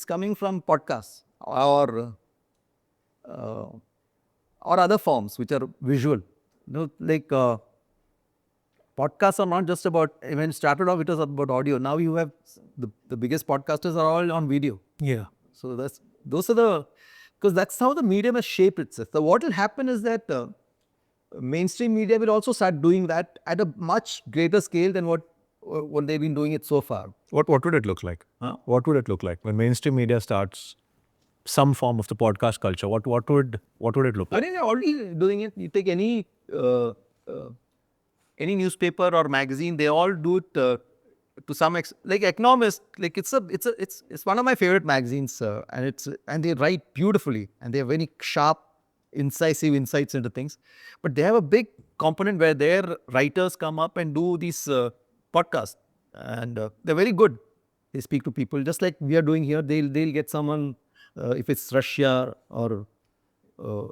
S1: coming from podcasts or other forms which are visual. Like podcasts are not just about, when it started off, it was about audio. Now you have the biggest podcasters are all on video.
S3: Yeah.
S1: So because that's how the medium has shaped itself. So what will happen is that mainstream media will also start doing that at a much greater scale than what they've been doing it so far.
S2: What would it look like? What would it look like when mainstream media starts some form of the podcast culture? What would it look
S1: I
S2: like?
S1: think they're already doing it. You take any newspaper or magazine, they all do it to some extent. Like Economist, like it's one of my favorite magazines, and they write beautifully, and they have very sharp, incisive insights into things. But they have a big component where their writers come up and do these podcasts, and they're very good. They speak to people just like we are doing here. They'll get someone, if it's Russia or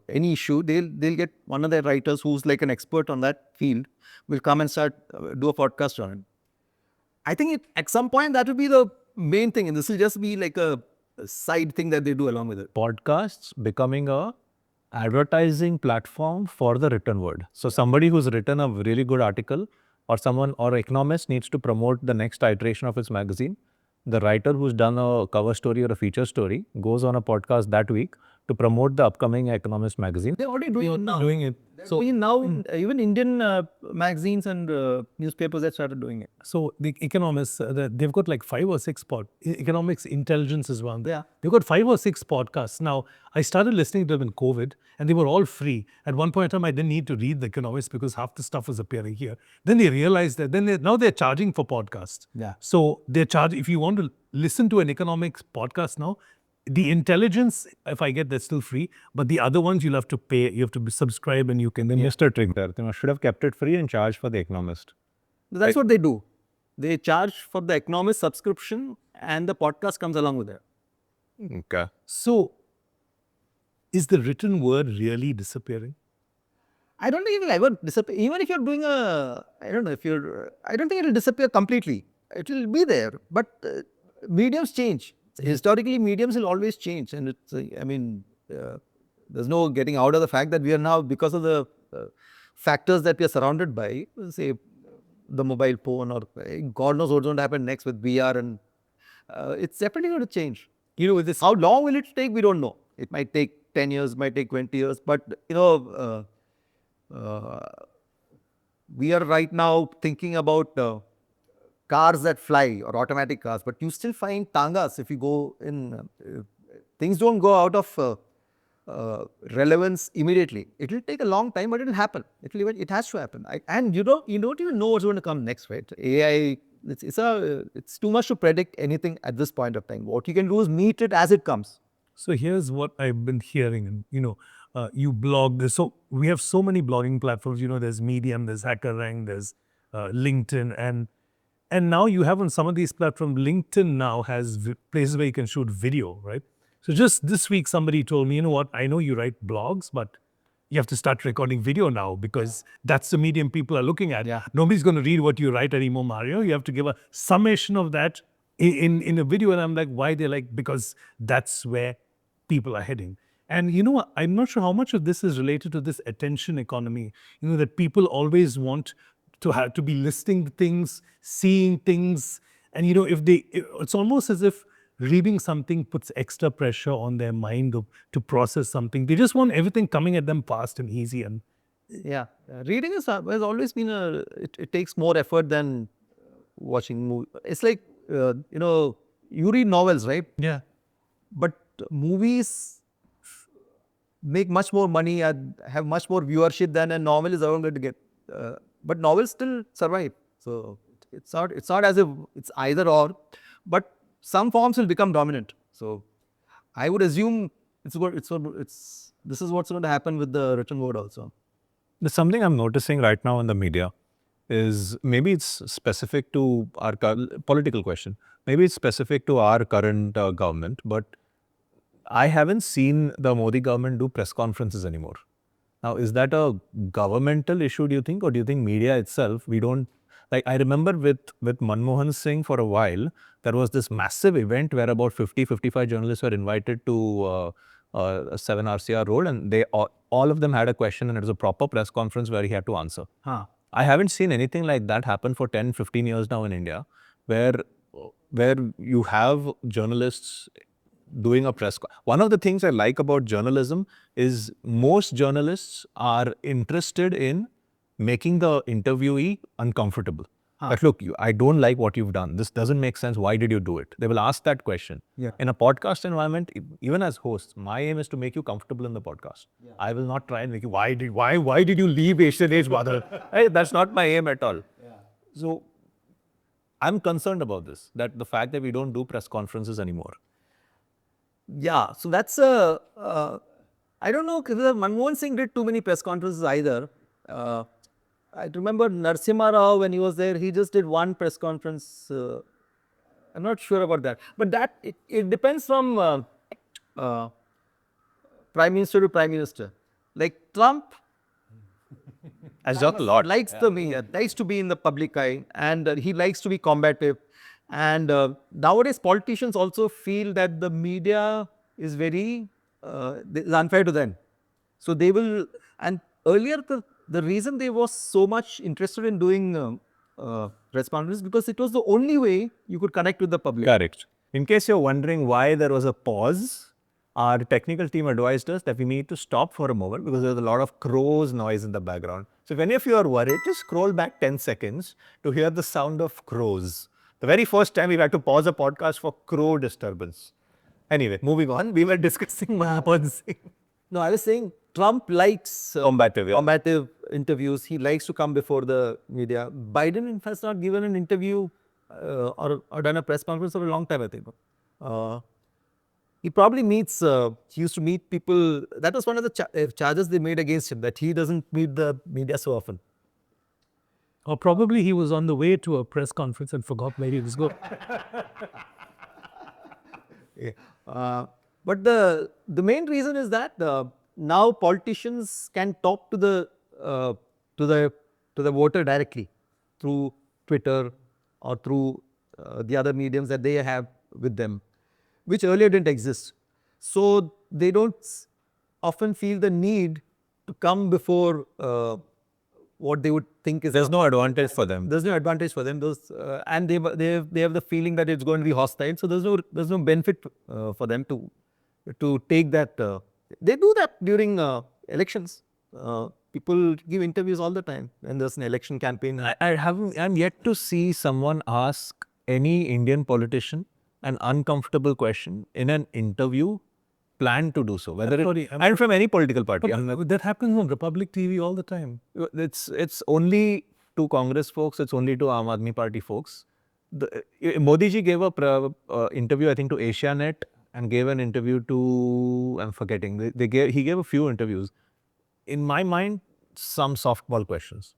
S1: any issue, they'll get one of their writers who's like an expert on that field, will come and start do a podcast on it. I think at some point that will be the main thing, and this will just be like a side thing that they do along with it.
S2: Podcasts becoming a advertising platform for the written word. So somebody who's written a really good article or someone or Economist needs to promote the next iteration of its magazine. The writer who's done a cover story or a feature story goes on a podcast that week to promote the upcoming Economist magazine.
S1: They're already doing it now.
S3: Doing it.
S1: So now, even Indian magazines and newspapers have started doing it.
S3: So the Economists, they've got like 5 or 6 Economics Intelligence is one.
S1: Yeah.
S3: They've got 5 or 6 podcasts. Now, I started listening to them in COVID and they were all free. At one point in time, I didn't need to read the Economics because half the stuff was appearing here. Then they realized that now they're charging for podcasts.
S1: Yeah.
S3: So they're charging, if you want to listen to an economics podcast now, the intelligence, if I get, that's still free. But the other ones, you'll have to pay. You have to subscribe and you can.
S2: They missed a trick there. They should have kept it free and charged for the Economist.
S1: That's what they do. They charge for the Economist subscription and the podcast comes along with it.
S2: Okay.
S3: So, is the written word really disappearing?
S1: I don't think it will ever disappear. Even if you're doing I don't think it will disappear completely. It will be there. But mediums change. Historically, mediums will always change. And it's, there's no getting out of the fact that we are now, because of the factors that we are surrounded by, say, the mobile phone or God knows what's going to happen next with VR, and it's definitely going to change. With this, how long will it take? We don't know. It might take 10 years, might take 20 years, but we are right now thinking about cars that fly or automatic cars, but you still find tangas if you go in. Things don't go out of relevance immediately. It will take a long time, but it will happen. It has to happen. And you don't even know what's going to come next, right? AI, it's too much to predict anything at this point of time. What you can do is meet it as it comes.
S3: So here's what I've been hearing, and you blog. So we have so many blogging platforms. There's Medium, there's HackerRank, there's LinkedIn, and now you have on some of these platforms. LinkedIn now has places where you can shoot video, right? So just this week, somebody told me, you know what? I know you write blogs, but you have to start recording video now because that's the medium people are looking at.
S1: Yeah.
S3: Nobody's going to read what you write anymore, Mario. You have to give a summation of that in a video. And I'm like, why? They're like, because that's where people are heading. And I'm not sure how much of this is related to this attention economy, that people always want to be listening to things, seeing things. And, it's almost as if reading something puts extra pressure on their mind to process something. They just want everything coming at them fast and easy. And
S1: yeah, reading has always been it takes more effort than watching movies. It's like, you read novels, right?
S3: yeah.
S1: But movies make much more money and have much more viewership than a novel is ever going to get. But novels still survive. So it's not as if it's either or, but some forms will become dominant. So I would assume this is what's going to happen with the written word also.
S2: There's something I'm noticing right now in the media is maybe it's specific to our political question. Maybe it's specific to our current government, but I haven't seen the Modi government do press conferences anymore. Now, is that a governmental issue, do you think? Or do you think media itself, we don't, like I remember with Manmohan Singh for a while, there was this massive event where about 55 journalists were invited to a 7 RCR role, and they all of them had a question, and it was a proper press conference where he had to answer. I haven't seen anything like that happen for 10, 15 years now in India, where you have journalists doing a press. One of the things I like about journalism is most journalists are interested in making the interviewee uncomfortable. Like, look, I don't like what you've done. This doesn't make sense. Why did you do it? They will ask that question.
S1: Yeah.
S2: In a podcast environment, even as hosts, my aim is to make you comfortable in the podcast. Yeah. I will not try and make you, why did you leave Asian Age Badal? Hey, that's not my aim at all. Yeah. So I'm concerned about this, that the fact that we don't do press conferences anymore.
S1: Yeah, so that's I don't know if Manmohan Singh did too many press conferences either. I remember Narasimha Rao, when he was there, he just did one press conference. I'm not sure about that. But that, it depends from Prime Minister to Prime Minister. Like Trump
S2: has done a lot.
S1: Likes to be in the public eye, and he likes to be combative. And nowadays, politicians also feel that the media is is unfair to them. So they will, and earlier the reason they was so much interested in doing press conferences because it was the only way you could connect with the public.
S2: Correct. In case you're wondering why there was a pause, our technical team advised us that we need to stop for a moment because there's a lot of crows noise in the background. So if any of you are worried, just scroll back 10 seconds to hear the sound of crows. The very first time we've had to pause a podcast for crow disturbance. Anyway, moving on, we were discussing Madhavan Singh.
S1: No, I was saying Trump likes combative interviews. He likes to come before the media. Biden has not given an interview or done a press conference for a long time, I think. He probably meets, he used to meet people. That was one of the charges they made against him, that he doesn't meet the media so often.
S3: Or probably he was on the way to a press conference and forgot where he was going.
S1: But the main reason is that now politicians can talk to the voter directly through Twitter or through the other mediums that they have with them, which earlier didn't exist. So they don't often feel the need to come before what they would think is.
S2: There's no advantage for them.
S1: There's no advantage for them. And they have the feeling that it's going to be hostile. So there's no benefit for them to take that. They do that during elections. People give interviews all the time when there's an election campaign.
S2: I'm yet to see someone ask any Indian politician an uncomfortable question in an interview planned to do so, and from any political party.
S3: But that happens on Republic TV all the time.
S2: It's only to Congress folks, it's only to Aam Aadmi Party folks. Modi ji gave a interview, I think, to Asianet and gave an interview to, I'm forgetting, he gave a few interviews. In my mind, some softball questions.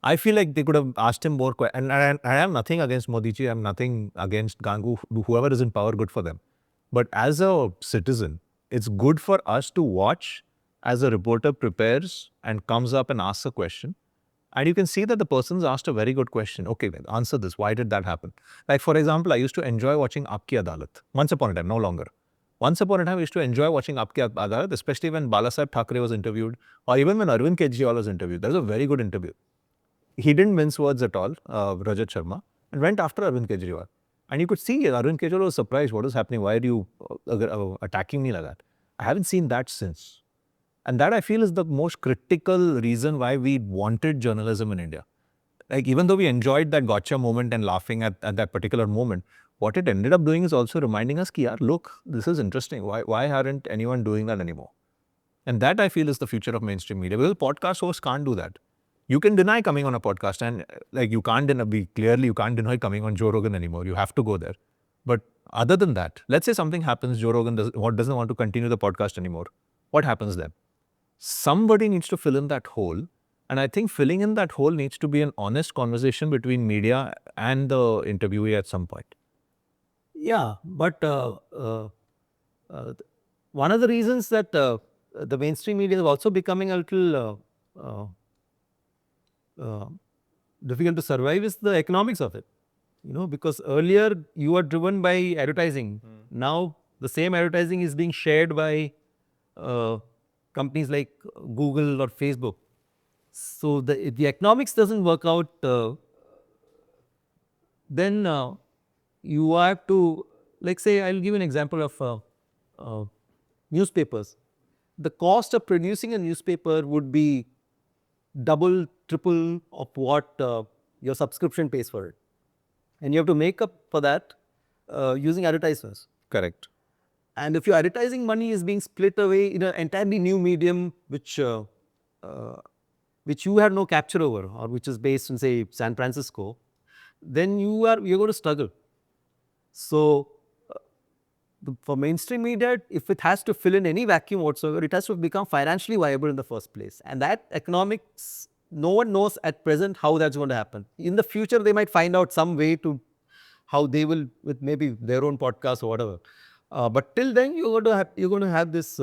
S2: I feel like they could have asked him more questions. And I have nothing against Modi ji, I have nothing against Gangu, whoever is in power, good for them. But as a citizen, it's good for us to watch as a reporter prepares and comes up and asks a question. And you can see that the person's asked a very good question. Okay, then answer this. Why did that happen? Like, for example, I used to enjoy watching Aapki Adalat. Once upon a time, no longer. Once upon a time, I used to enjoy watching Aapki Adalat, especially when Balasaheb Thackeray was interviewed, or even when Arvind Kejriwal was interviewed. That was a very good interview. He didn't mince words at all, Rajat Sharma, and went after Arvind Kejriwal. And you could see Arvind Kejriwal was surprised. What is happening? Why are you attacking me like that? I haven't seen that since. And that, I feel, is the most critical reason why we wanted journalism in India. Like, even though we enjoyed that gotcha moment and laughing at that particular moment, what it ended up doing is also reminding us, look, this is interesting. Why aren't anyone doing that anymore? And that, I feel, is the future of mainstream media. Because podcast hosts can't do that. You can deny coming on a podcast, and like, you can't deny coming on Joe Rogan anymore. You have to go there. But other than that, let's say something happens, Joe Rogan doesn't want to continue the podcast anymore. What happens then? Somebody needs to fill in that hole. And I think filling in that hole needs to be an honest conversation between media and the interviewee at some point.
S1: Yeah, but one of the reasons that the mainstream media is also becoming a little difficult to survive is the economics of it. Because earlier you were driven by advertising. Now the same advertising is being shared by companies like Google or Facebook. So the economics doesn't work out, then you have to, like, say, I'll give an example of newspapers. The cost of producing a newspaper would be double, triple of what your subscription pays for it. And you have to make up for that using advertisers.
S2: Correct.
S1: And if your advertising money is being split away in an entirely new medium, which you have no capture over, or which is based in, say, San Francisco, then you're going to struggle. So for mainstream media, if it has to fill in any vacuum whatsoever, it has to become financially viable in the first place. And that economics, no one knows at present how that's going to happen. In the future, they might find out some way to how they will, with maybe their own podcast or whatever. But till then, you're going to have this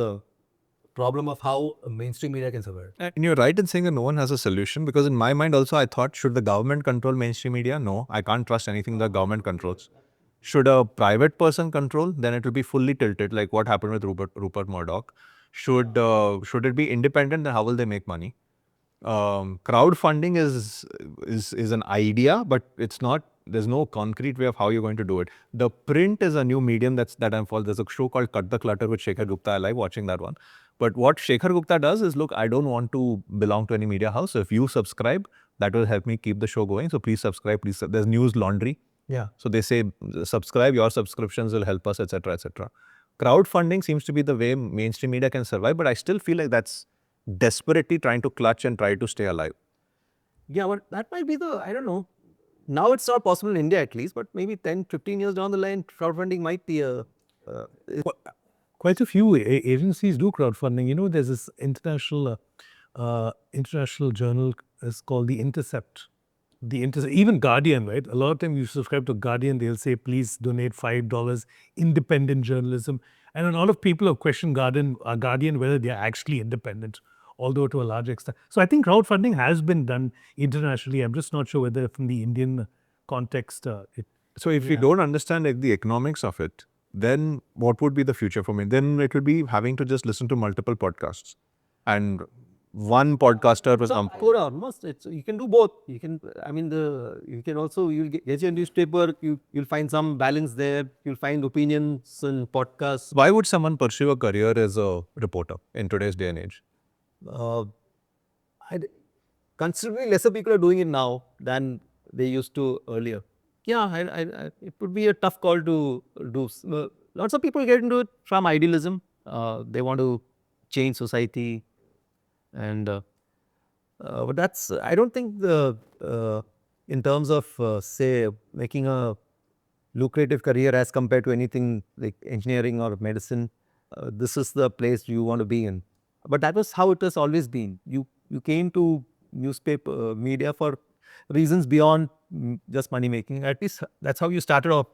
S1: problem of how mainstream media can survive.
S2: And you're right in saying that no one has a solution, because in my mind also, I thought, should the government control mainstream media? No, I can't trust anything the government controls. Should a private person control? Then it will be fully tilted, like what happened with Rupert Murdoch. Should it be independent? Then how will they make money? Crowdfunding is an idea, but it's not. There's no concrete way of how you're going to do it. The print is a new medium that I'm following. There's a show called Cut the Clutter with Shekhar Gupta. I like watching that one. But what Shekhar Gupta does is, look, I don't want to belong to any media house. So if you subscribe, that will help me keep the show going. So please subscribe. Please. There's news laundry.
S3: Yeah.
S2: So they say subscribe. Your subscriptions will help us, etc., etc. Crowdfunding seems to be the way mainstream media can survive, but I still feel like that's desperately trying to clutch and try to stay alive.
S1: Yeah, but that might be I don't know. Now it's not possible in India at least, but maybe 10, 15 years down the line, crowdfunding might be
S3: Quite a few agencies do crowdfunding. You know, there's this international journal is called The Intercept. Even Guardian, right? A lot of times you subscribe to Guardian, they'll say, please donate $5, independent journalism. And a lot of people have questioned Guardian whether they're actually independent, although to a large extent. So I think crowdfunding has been done internationally. I'm just not sure whether from the Indian context.
S2: So if you don't understand like the economics of it, then what would be the future for me? Then it will be having to just listen to multiple podcasts. And one podcaster was
S1: almost. You can do both. You can. I mean, you can also you'll get your newspaper. You'll find some balance there. You'll find opinions and podcasts.
S2: Why would someone pursue a career as a reporter in today's day and age?
S1: Considerably lesser people are doing it now than they used to earlier. Yeah, it would be a tough call to do. Lots of people get into it from idealism. They want to change society, and but that's. I don't think in terms of say making a lucrative career as compared to anything like engineering or medicine, this is the place you want to be in. But that was how it has always been. You came to newspaper media for reasons beyond just money making. At least that's how you started off.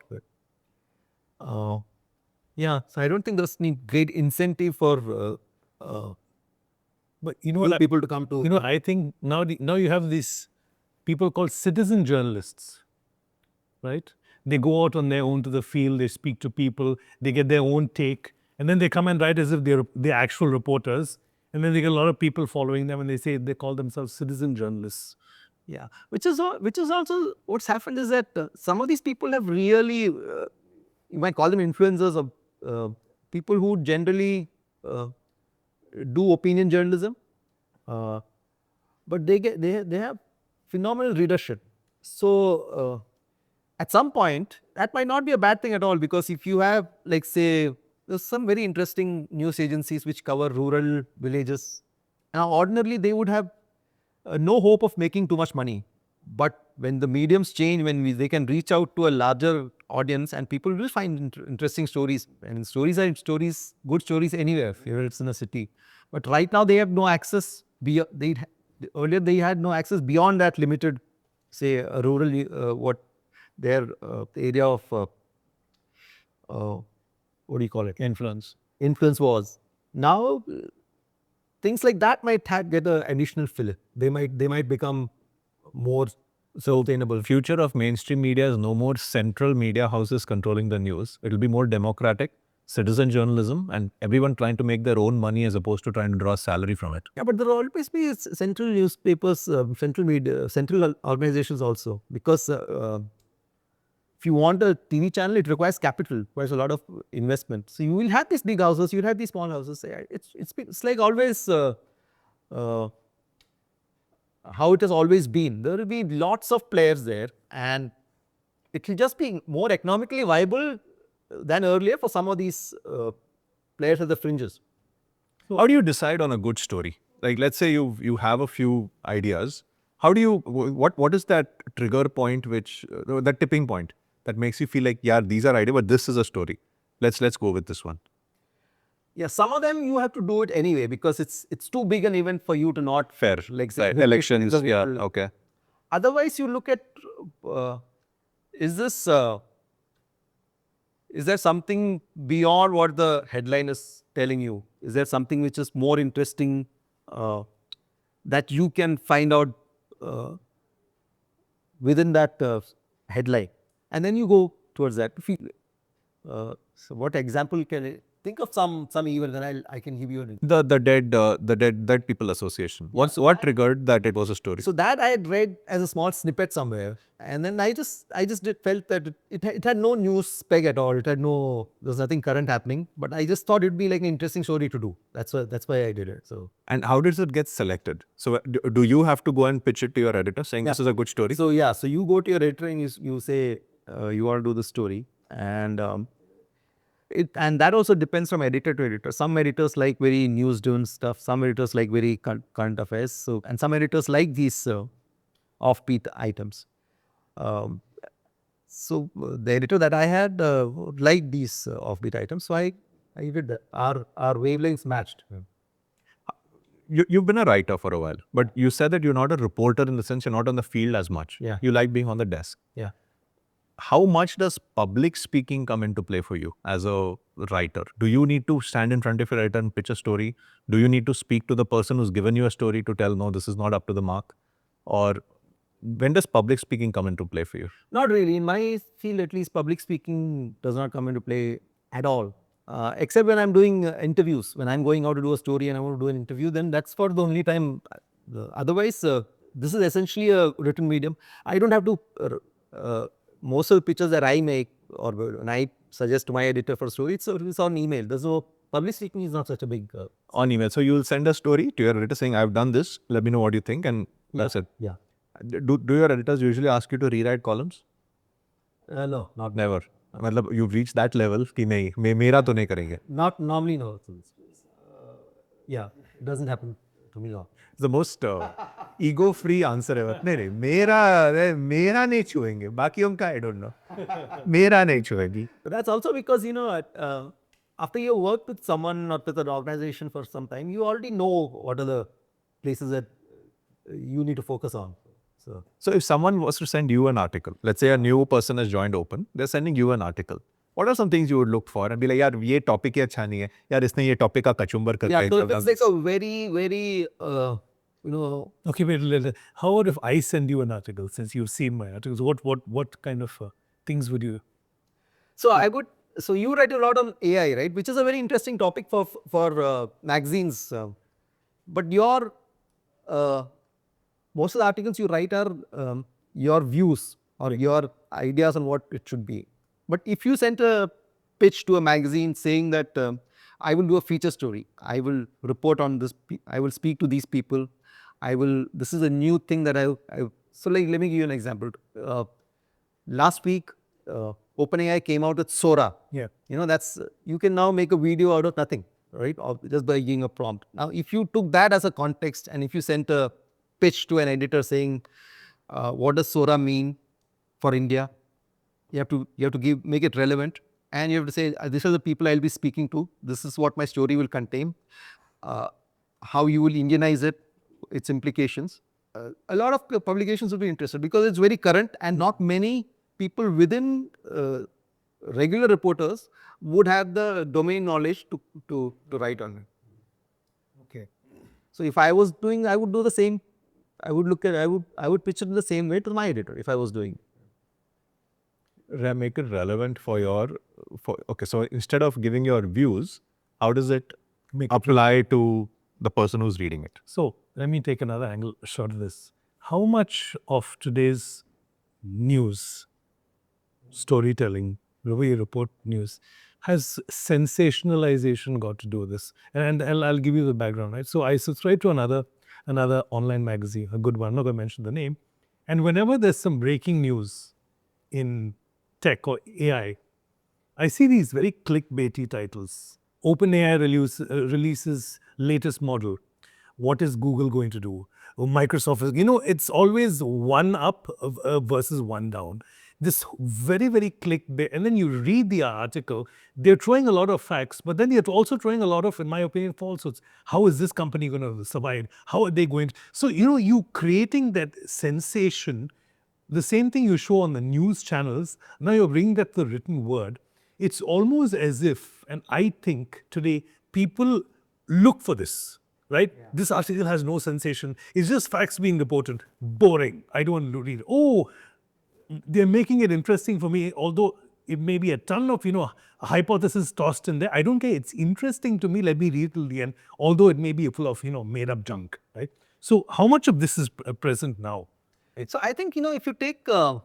S1: Yeah, so I don't think there's any great incentive for
S3: but you know what,
S1: people to come to.
S3: You know, I think now you have these people called citizen journalists, right? They go out on their own to the field, they speak to people, they get their own take, and then they come and write as if they're actual reporters, and then they get a lot of people following them, and they call themselves citizen journalists.
S1: Yeah, which is also what's happened is that some of these people have really, you might call them influencers of people who generally do opinion journalism, but they have phenomenal readership. So at some point that might not be a bad thing at all, because if you have, like, say, there's some very interesting news agencies which cover rural villages. Now ordinarily they would have no hope of making too much money, but when the mediums change, when they can reach out to a larger audience, and people will find interesting stories, and stories are good stories anywhere, whether it's in a city. But right now they have no access. Earlier they had no access beyond that limited, say, a rural their area of what do you call it?
S3: Influence.
S1: Influence was. Now things like that might get an additional fillip. They might become more sustainable.
S2: Future of mainstream media is no more central media houses controlling the news. It will be more democratic, citizen journalism, and everyone trying to make their own money as opposed to trying to draw salary from it.
S1: Yeah, but there will always be central newspapers, central media, central organizations also, because if you want a TV channel, it requires capital, requires a lot of investment. So you will have these big houses, you will have these small houses. It's like always how it has always been. There will be lots of players there, and it will just be more economically viable than earlier for some of these players at the fringes.
S2: So how do you decide on a good story? Like, let's say you have a few ideas. How do you, what is that trigger point, that tipping point that makes you feel like, yeah, these are ideas, but this is a story. Let's go with this one.
S1: Yeah, some of them you have to do it anyway, because it's too big an event for you to not.
S2: Fair.
S1: Like, say,
S2: Elections, yeah, okay.
S1: Otherwise, you look at, is there something beyond what the headline is telling you? Is there something which is more interesting that you can find out within that headline? And then you go towards that. So what example can I think of some event, then I can give you an.
S2: The dead people association. What triggered that it was a story?
S1: So that I had read as a small snippet somewhere, and then I just felt that it had no news peg at all. There was nothing current happening, but I just thought it'd be like an interesting story to do. That's why I did it. So.
S2: And how does it get selected? So do you have to go and pitch it to your editor saying this is a good story?
S1: So so you go to your editor and you say you want to do the story, and and that also depends from editor to editor. Some editors like very news-driven stuff. Some editors like very current affairs. So, and some editors like these offbeat items. So the editor that I had liked these offbeat items. So I did that. Our wavelengths matched.
S2: You've been a writer for a while, but you said that you're not a reporter in the sense you're not on the field as much.
S1: Yeah.
S2: You like being on the desk.
S1: Yeah.
S2: How much does public speaking come into play for you as a writer? Do you need to stand in front of your editor and pitch a story? Do you need to speak to the person who's given you a story to tell, no, this is not up to the mark? Or when does public speaking come into play for you?
S1: Not really. In my field, at least, public speaking does not come into play at all. Except when I'm doing interviews. When I'm going out to do a story and I want to do an interview, then that's for the only time. Otherwise, this is essentially a written medium. I don't have to, most of the pictures that I make or when I suggest to my editor for a story, it's on email. There's no, public speaking is not such a big...
S2: On email. So you'll send a story to your editor saying, I've done this, let me know what you think, and that's it.
S1: Yeah.
S2: Do your editors usually ask you to rewrite columns?
S1: No, not
S2: Never. मतलब you've reached that level कि नहीं मेरा तो नहीं करेंगे.
S1: Not normally, no. Yeah, it doesn't happen to me. No.
S2: It's the most ego-free answer ever. नहीं मेरा नहीं छुएंगे. बाकी उनका I don't know. मेरा नहीं छुएगी.
S1: But that's also because after you work with someone or with an organization for some time, you already know what are the places that you need to focus on.
S2: So if someone was to send you an article, let's say a new person has joined Open, they're sending you an article. What are some things you would look for and be like, यार ये topic ही अच्छा नहीं है, यार इसने ये topic का कचुम्बर करके.
S1: Yeah, so it's like a very
S3: Okay, wait. How about if I send you an article, since you've seen my articles? What kind of things would you?
S1: So you write a lot on AI, right? Which is a very interesting topic for magazines. But your most of the articles you write are your views or your ideas on what it should be. But if you sent a pitch to a magazine saying that I will do a feature story, I will report on this, I will speak to these people, this is a new thing that so like let me give you an example. Last week, OpenAI came out with Sora.
S3: Yeah.
S1: You can now make a video out of nothing, right? Or just by giving a prompt. Now, if you took that as a context and if you sent a pitch to an editor saying, what does Sora mean for India? You have to make it relevant, and you have to say, these are the people I'll be speaking to. This is what my story will contain. How you will Indianize it, its implications. A lot of publications will be interested because it's very current, and not many people within regular reporters would have the domain knowledge to write on it.
S3: Okay.
S1: So if I was doing, I would do the same. I would pitch it in the same way to my editor if I was doing.
S2: Make it relevant okay, so instead of giving your views, how does it apply to the person who's reading it?
S3: So let me take another angle shot of this. How much of today's news, storytelling, the way you report news, has sensationalization got to do with this? And I'll give you the background, right? So I subscribe to another online magazine, a good one, I'm not going to mention the name. And whenever there's some breaking news in tech or AI, I see these very clickbaity titles. OpenAI releases latest model. What is Google going to do? Or Microsoft is, it's always one up versus one down. This very, very clickbait. And then you read the article, they're throwing a lot of facts, but then they're also throwing a lot of, in my opinion, falsehoods. How is this company going to survive? How are they going to? So, you creating that sensation, the same thing you show on the news channels, now you're bringing that to the written word. It's almost as if, and I think today, people look for this, right? Yeah. This article has no sensation. It's just facts being reported. Boring. I don't want to read it. Oh, they're making it interesting for me, although it may be a ton of, hypothesis tossed in there. I don't care. It's interesting to me. Let me read till the end, although it may be full of, made up junk, right? So how much of this is present now?
S1: So I think, if you take a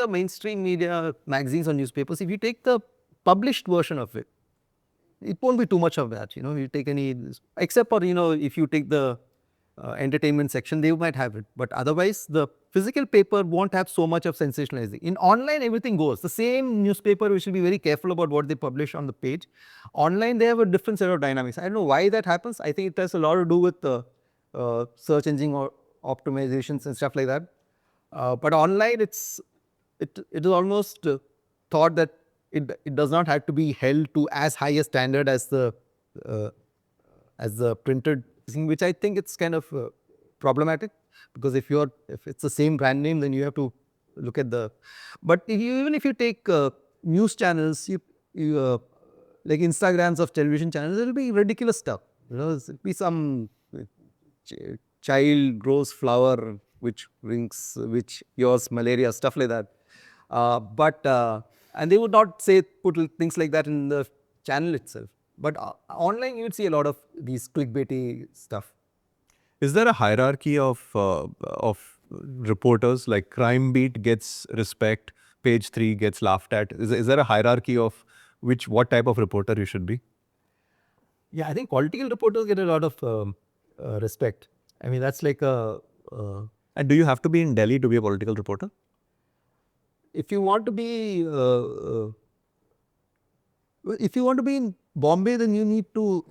S1: mainstream media, magazines or newspapers, if you take the published version of it, it won't be too much of that. You take any, except for, if you take the entertainment section, they might have it. But otherwise, the physical paper won't have so much of sensationalizing. In online, everything goes. The same newspaper, we should be very careful about what they publish on the page. Online, they have a different set of dynamics. I don't know why that happens. I think it has a lot to do with search engine or optimizations and stuff like that. But online, it is almost thought that it does not have to be held to as high a standard as the printed thing, which I think it's kind of problematic, because if it's the same brand name, then you have to look at the. But even if you take news channels, like Instagrams of television channels, it'll be ridiculous stuff. It'll be some child grows flower which cures malaria, stuff like that. And they would not put things like that in the channel itself. But online, you would see a lot of these clickbaity stuff.
S2: Is there a hierarchy of reporters? Like crime beat gets respect, page 3 gets laughed at. Is there a hierarchy of what type of reporter you should be?
S1: Yeah, I think political reporters get a lot of respect. I mean, that's like a.
S2: And do you have to be in Delhi to be a political reporter?
S1: If you want to be, in Bombay, then you need to.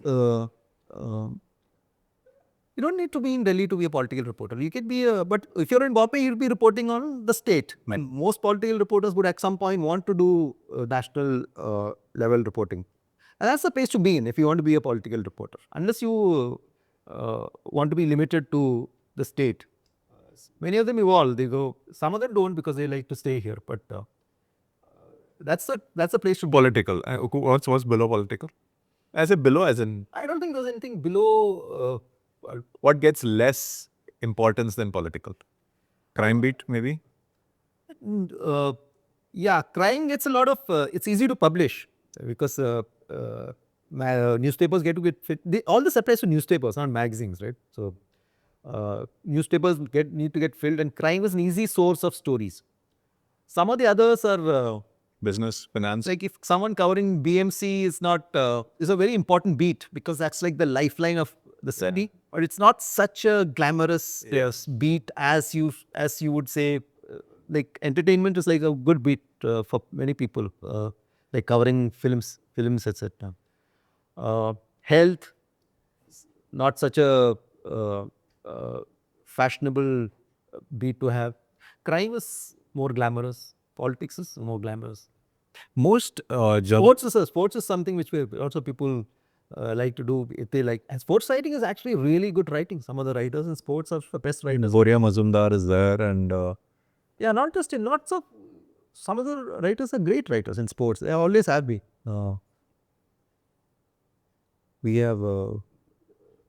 S1: You don't need to be in Delhi to be a political reporter. You can be but if you're in Bombay, you'll be reporting on the state.
S2: Right.
S1: Most political reporters would at some point want to do national level reporting. And that's the place to be in if you want to be a political reporter. Unless you want to be limited to the state. Many of them evolve. They go. Some of them don't because they like to stay here. But that's a place to be.
S2: Political. What's below political? As in below, as in.
S1: I don't think there's anything below.
S2: What gets less importance than political? Crime beat, maybe?
S1: Yeah, crime gets a lot of. It's easy to publish because newspapers get to get fit. All this applies to newspapers, not magazines, right? So newspapers need to get filled, and crime is an easy source of stories. Some of the others are
S2: business, finance.
S1: Like if someone covering BMC is not is a very important beat because that's like the lifeline of the study, but it's not such a glamorous beat as you would say. Like entertainment is like a good beat for many people, like covering films, etc. Health, not such a fashionable beat to have. Crime is more glamorous. Politics is more glamorous.
S2: Most
S1: Sports is something which also people like to do. If they like, and sports writing is actually really good writing. Some of the writers in sports are the best writers.
S2: Boria Mazumdar is there, and
S1: yeah, not just in lots of. Some of the writers are great writers in sports. They always have been. We have.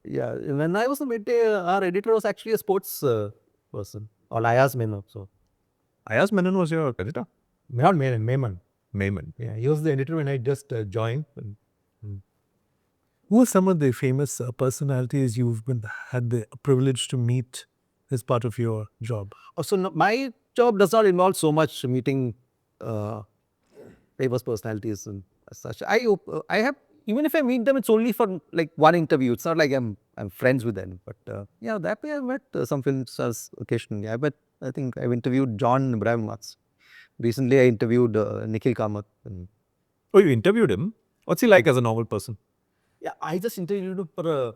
S1: Yeah, when I was in MADia, our editor was actually a sports person. Or Ayaz Menon. So
S2: Ayaz Menon was your editor?
S1: Not Menon, Maiman.
S2: Maiman.
S1: Yeah, he was the editor when I just joined.
S3: Who are some of the famous personalities you've had the privilege to meet as part of your job?
S1: So my job does not involve so much meeting famous personalities and such. I have, even if I meet them, it's only for like one interview. It's not like I'm friends with them. But yeah, that way I've met some film stars occasionally. I think I've interviewed John Ibrahim once. Recently, I interviewed Nikhil Kamath.
S2: Oh, you interviewed him? What's he like as a normal person?
S1: Yeah, I just interviewed him for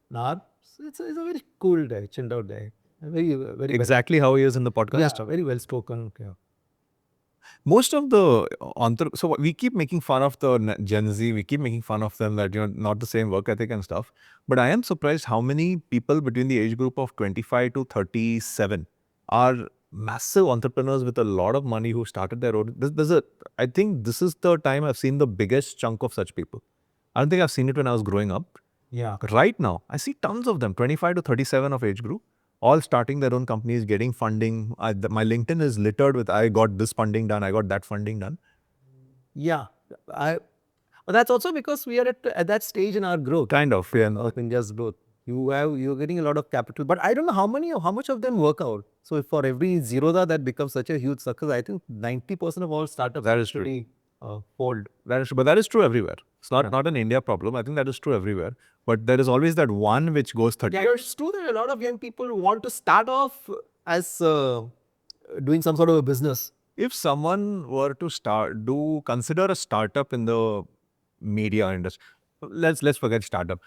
S1: an hour. So it's a very cool guy, chilled out guy. Very
S2: exactly how he is in the podcast.
S1: Yeah, very well spoken. Yeah.
S2: Most of the so we keep making fun of the Gen Z. We keep making fun of them that not the same work ethic and stuff. But I am surprised how many people between the age group of 25 to 37 are massive entrepreneurs with a lot of money who started their own. I think this is the time I've seen the biggest chunk of such people. I don't think I've seen it when I was growing up.
S1: Yeah.
S2: Right now, I see tons of them, 25 to 37 of age group, all starting their own companies, getting funding. My LinkedIn is littered with, I got this funding done, I got that funding done.
S1: Yeah, but that's also because we are at that stage in our growth.
S2: Kind of, yeah.
S1: Of India's growth. You're getting a lot of capital, but I don't know how much of them work out. So if for every Zerodha that becomes such a huge success, I think 90% of all startups
S2: That is true.
S1: actually fold.
S2: That is true, but that is true everywhere. It's not an India problem. I think that is true everywhere. But there is always that one which goes 30.
S1: Yeah, it's true that a lot of young people want to start off as doing some sort of a business.
S2: If someone were to consider a startup in the media industry, let's forget startup.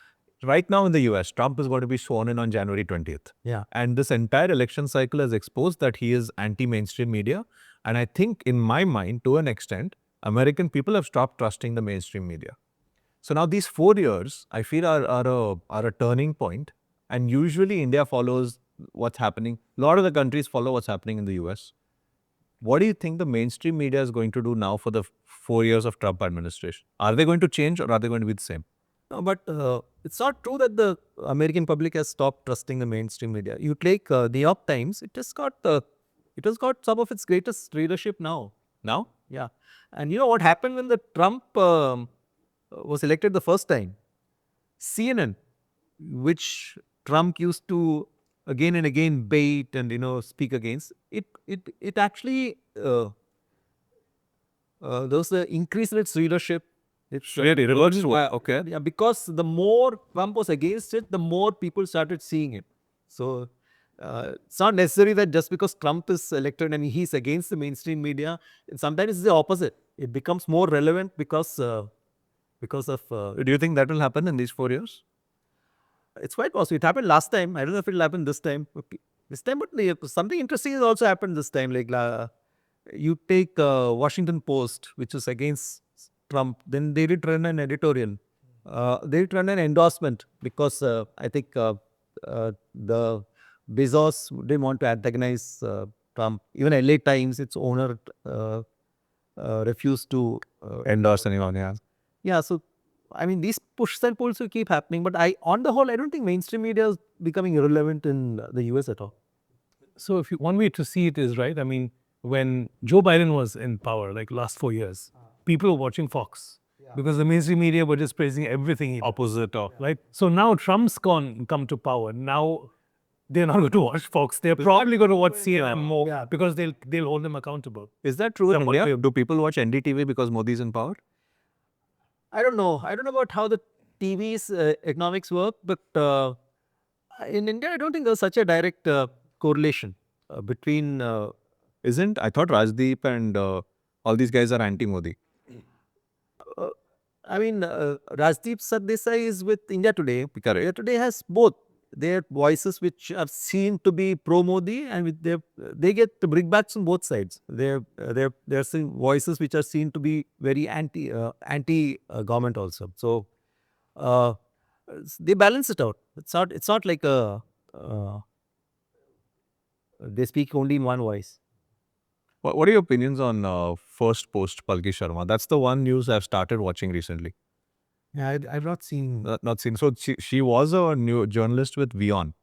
S2: Right now in the US, Trump is going to be sworn in on January 20th.
S1: Yeah.
S2: And this entire election cycle has exposed that he is anti-mainstream media. And I think in my mind, to an extent, American people have stopped trusting the mainstream media. So now these 4 years, I feel are a turning point. And usually India follows what's happening. A lot of the countries follow what's happening in the US. What do you think the mainstream media is going to do now for the 4 years of Trump administration? Are they going to change or are they going to be the same?
S1: No, but it's not true that the American public has stopped trusting the mainstream media. You take New York Times; it has got some of its greatest readership now.
S2: Now?
S1: Yeah, and you know what happened when the Trump was elected the first time? CNN, which Trump used to again and again bait and speak against, it actually there was an increase in its readership.
S2: Really? Religious? Okay.
S1: Yeah, because the more Trump was against it, the more people started seeing it. So it's not necessary that just because Trump is elected and he's against the mainstream media, sometimes it's the opposite. It becomes more relevant because of.
S2: Do you think that will happen in these 4 years?
S1: It's quite possible. It happened last time. I don't know if it'll happen this time. This time, but something interesting has also happened this time. Like you take Washington Post, which is against Trump, then they did run an editorial. They did run an endorsement because I think the Bezos didn't want to antagonize Trump. Even LA Times, its owner, refused to
S2: Endorse anyone, yeah.
S1: Yeah, so I mean these pushes and pulls will keep happening, but on the whole, I don't think mainstream media is becoming irrelevant in the US at all.
S3: So if one way to see it is, right, I mean, when Joe Biden was in power, like last 4 years, people were watching Fox because the mainstream media were just praising everything opposite of, right? So now Trump's come to power. Now they're not going to watch Fox. They're probably going to watch CNN more because they'll hold them accountable.
S2: Is that true in India? Do people watch NDTV because Modi's in power?
S1: I don't know. I don't know about how the TV's economics work, but in India, I don't think there's such a direct correlation between.
S2: I thought Rajdeep and all these guys are anti-Modi.
S1: I mean, Rajdeep Sardesai is with India Today.
S2: Correct.
S1: India Today has both. Their voices which are seen to be pro-Modi, and with they get the brickbats on both sides. They're voices which are seen to be very anti government also. So they balance it out. It's not like they speak only in one voice.
S2: What are your opinions on First Post Palki Sharma? That's the one news I've started watching recently.
S1: Yeah, I've not seen.
S2: Not seen. So she was a new journalist with Vion.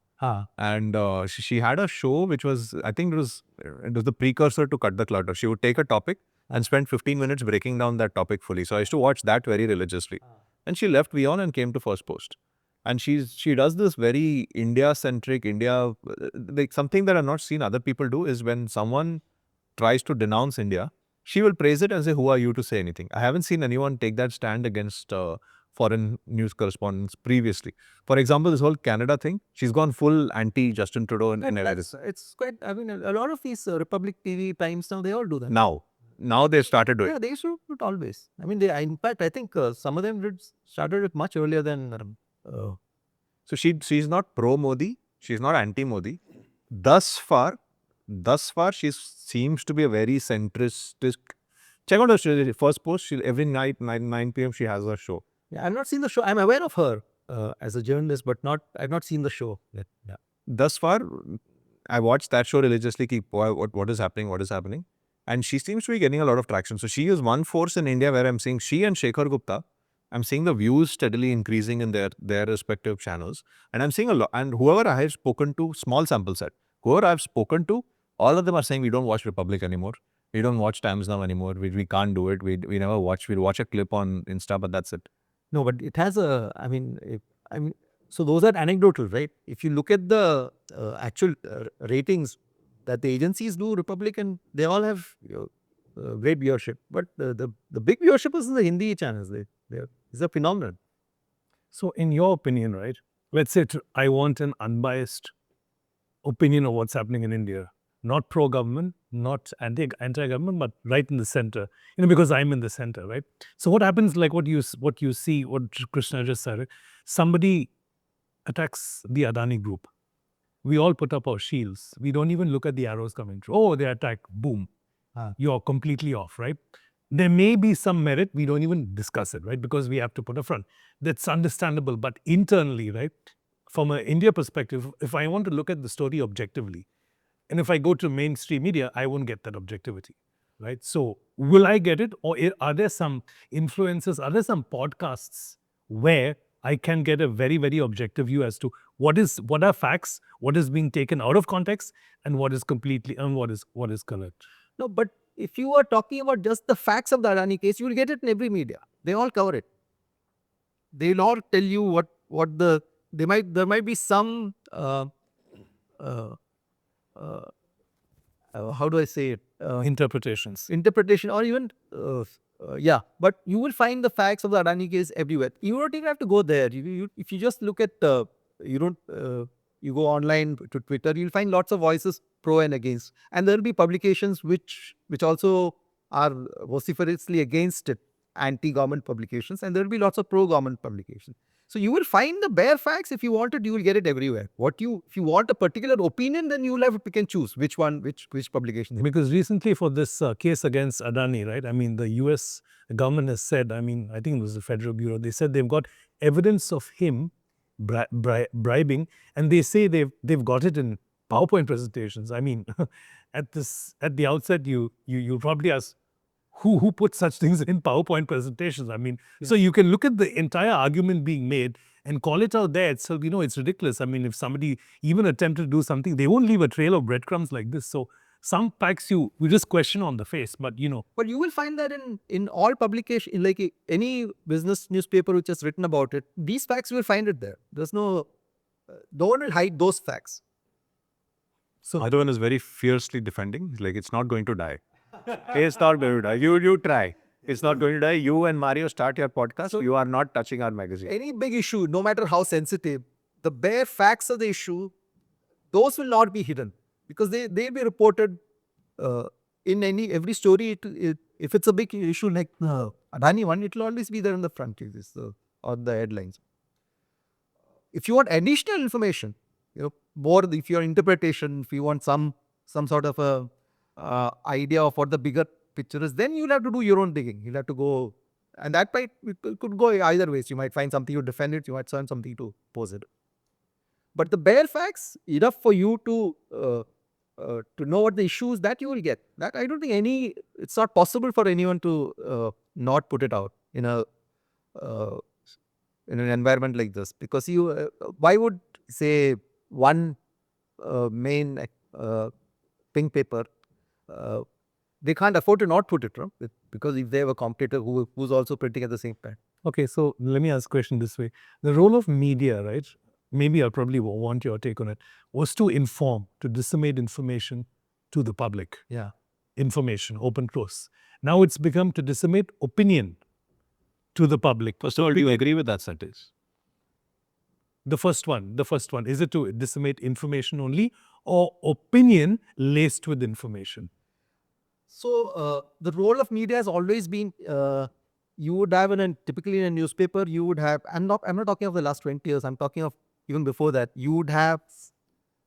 S2: And she had a show which was, I think it was the precursor to Cut the Clutter. She would take a topic and spend 15 minutes breaking down that topic fully. So I used to watch that very religiously. And she left Vion and came to First Post. And she does this very India-centric, like something that I've not seen other people do is when someone tries to denounce India, she will praise it and say, who are you to say anything? I haven't seen anyone take that stand against foreign news correspondents previously. For example, this whole Canada thing, she's gone full anti-Justin Trudeau in Paris.
S1: It's quite, I mean, a lot of these Republic TV Times now, they all do that.
S2: Now they started doing it.
S1: Yeah, they used to do it always. I mean, in fact, I think some of them started it much earlier than...
S2: So she's not pro-Modi, she's not anti-Modi. Thus far, she seems to be a very centrist. Check out her First Post. Every night, 9 p.m. she has her show.
S1: Yeah, I've not seen the show. I'm aware of her as a journalist, but I've not seen the show yet. Yeah.
S2: Thus far, I watched that show religiously. What is happening? And she seems to be getting a lot of traction. So she is one force in India where I'm seeing she and Shekhar Gupta I'm seeing the views steadily increasing in their respective channels. And I'm seeing a lot. And whoever I have spoken to, small sample set, whoever I've spoken to, all of them are saying we don't watch Republic anymore. We don't watch Times Now anymore. We can't do it. We never watch. We'll watch a clip on Insta, but that's it.
S4: No, but it has a, so those are anecdotal, right? If you look at the actual ratings that the agencies do, Republican, they all have great viewership. But the big viewership is in the Hindi channels. It's a phenomenon.
S3: So, in your opinion, right? Let's say I want an unbiased opinion of what's happening in India, not pro-government, not anti-government, but right in the center. Because I'm in the center, right? So, what happens? Like what you see, what Krishna just said, somebody attacks the Adani group. We all put up our shields. We don't even look at the arrows coming through. Oh, they attack. Boom. You're completely off, right? There may be some merit. We don't even discuss it, right? Because we have to put a front. That's understandable. But internally, right? From an India perspective, if I want to look at the story objectively, and if I go to mainstream media, I won't get that objectivity, right? So will I get it? Or are there some influences? Are there some podcasts where I can get a very, very objective view as to what are facts, what is being taken out of context, and what is completely and what is correct?
S4: No, but if you are talking about just the facts of the Adani case, you will get it in every media. They all cover it. They will all tell you there might be some how do I say it?
S3: Interpretation,
S4: Or even but you will find the facts of the Adani case everywhere. You don't even have to go there. If you just look at you go online to Twitter, you'll find lots of voices pro and against, and there will be publications which also are vociferously against it, anti-government publications, and there will be lots of pro-government publications. So you will find the bare facts. If you want it, you will get it everywhere. If you want a particular opinion, then you will have to pick and choose which publication.
S3: Because recently for this case against Adani, right? I mean, the US government has said, I think it was the Federal Bureau, they said they've got evidence of him bribing, and they say they've got it in PowerPoint presentations. I mean, at the outset, you probably ask, who put such things in PowerPoint presentations? I mean, so you can look at the entire argument being made and call it out there itself. It's ridiculous. I mean, if somebody even attempted to do something, they won't leave a trail of breadcrumbs like this. So some facts you just question on the face, but
S4: But you will find that in all publication, like any business newspaper which has written about it, these facts you will find it there. There's no one will hide those facts.
S2: So Madhavan is very fiercely defending. Like, it's not going to die. It's not going to die. You try. It's not going to die. You and Mario start your podcast. So you are not touching our magazine.
S4: Any big issue, no matter how sensitive, the bare facts of the issue, those will not be hidden, because they'll be reported in every story. If it's a big issue like Adani one, it will always be there in the front pages or the headlines. If you want additional information, more if your interpretation, if you want some sort of a idea of what the bigger picture is, then you'll have to do your own digging. You'll have to go, and that could go either ways. You might find something to defend it, you might find something to oppose it. But the bare facts, enough for you to know what the issues that you will get. That I don't think it's not possible for anyone to not put it out in an environment like this, because why would say one main pink paper, they can't afford to not put it, right? Because if they have a competitor who's also printing at the same time.
S3: Okay, so let me ask a question this way. The role of media, right? Maybe I probably want your take on it, was to inform, to disseminate information to the public.
S4: Yeah.
S3: Information, open close. Now it's become to disseminate opinion to the public.
S2: First of all, do you agree with that sentence?
S3: The first one. Is it to disseminate information only, or opinion laced with information?
S4: So the role of media has always been, you would have typically in a newspaper, you would have, I'm not talking of the last 20 years, I'm talking of even before that, you would have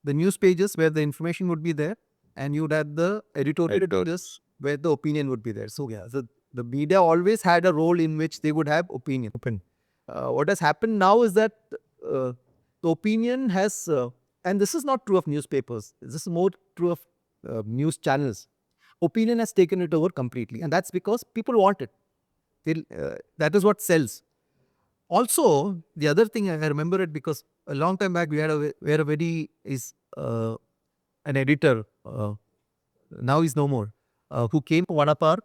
S4: the news pages where the information would be there, and you would have the editorial pages where the opinion would be there. So yeah, the media always had a role in which they would have opinion. What has happened now is that the opinion has, and this is not true of newspapers, this is more true of news channels. Opinion has taken it over completely, and that's because people want it. That is what sells. Also, the other thing I remember it because a long time back we had a very is an editor. Now he's no more. Who came to one of our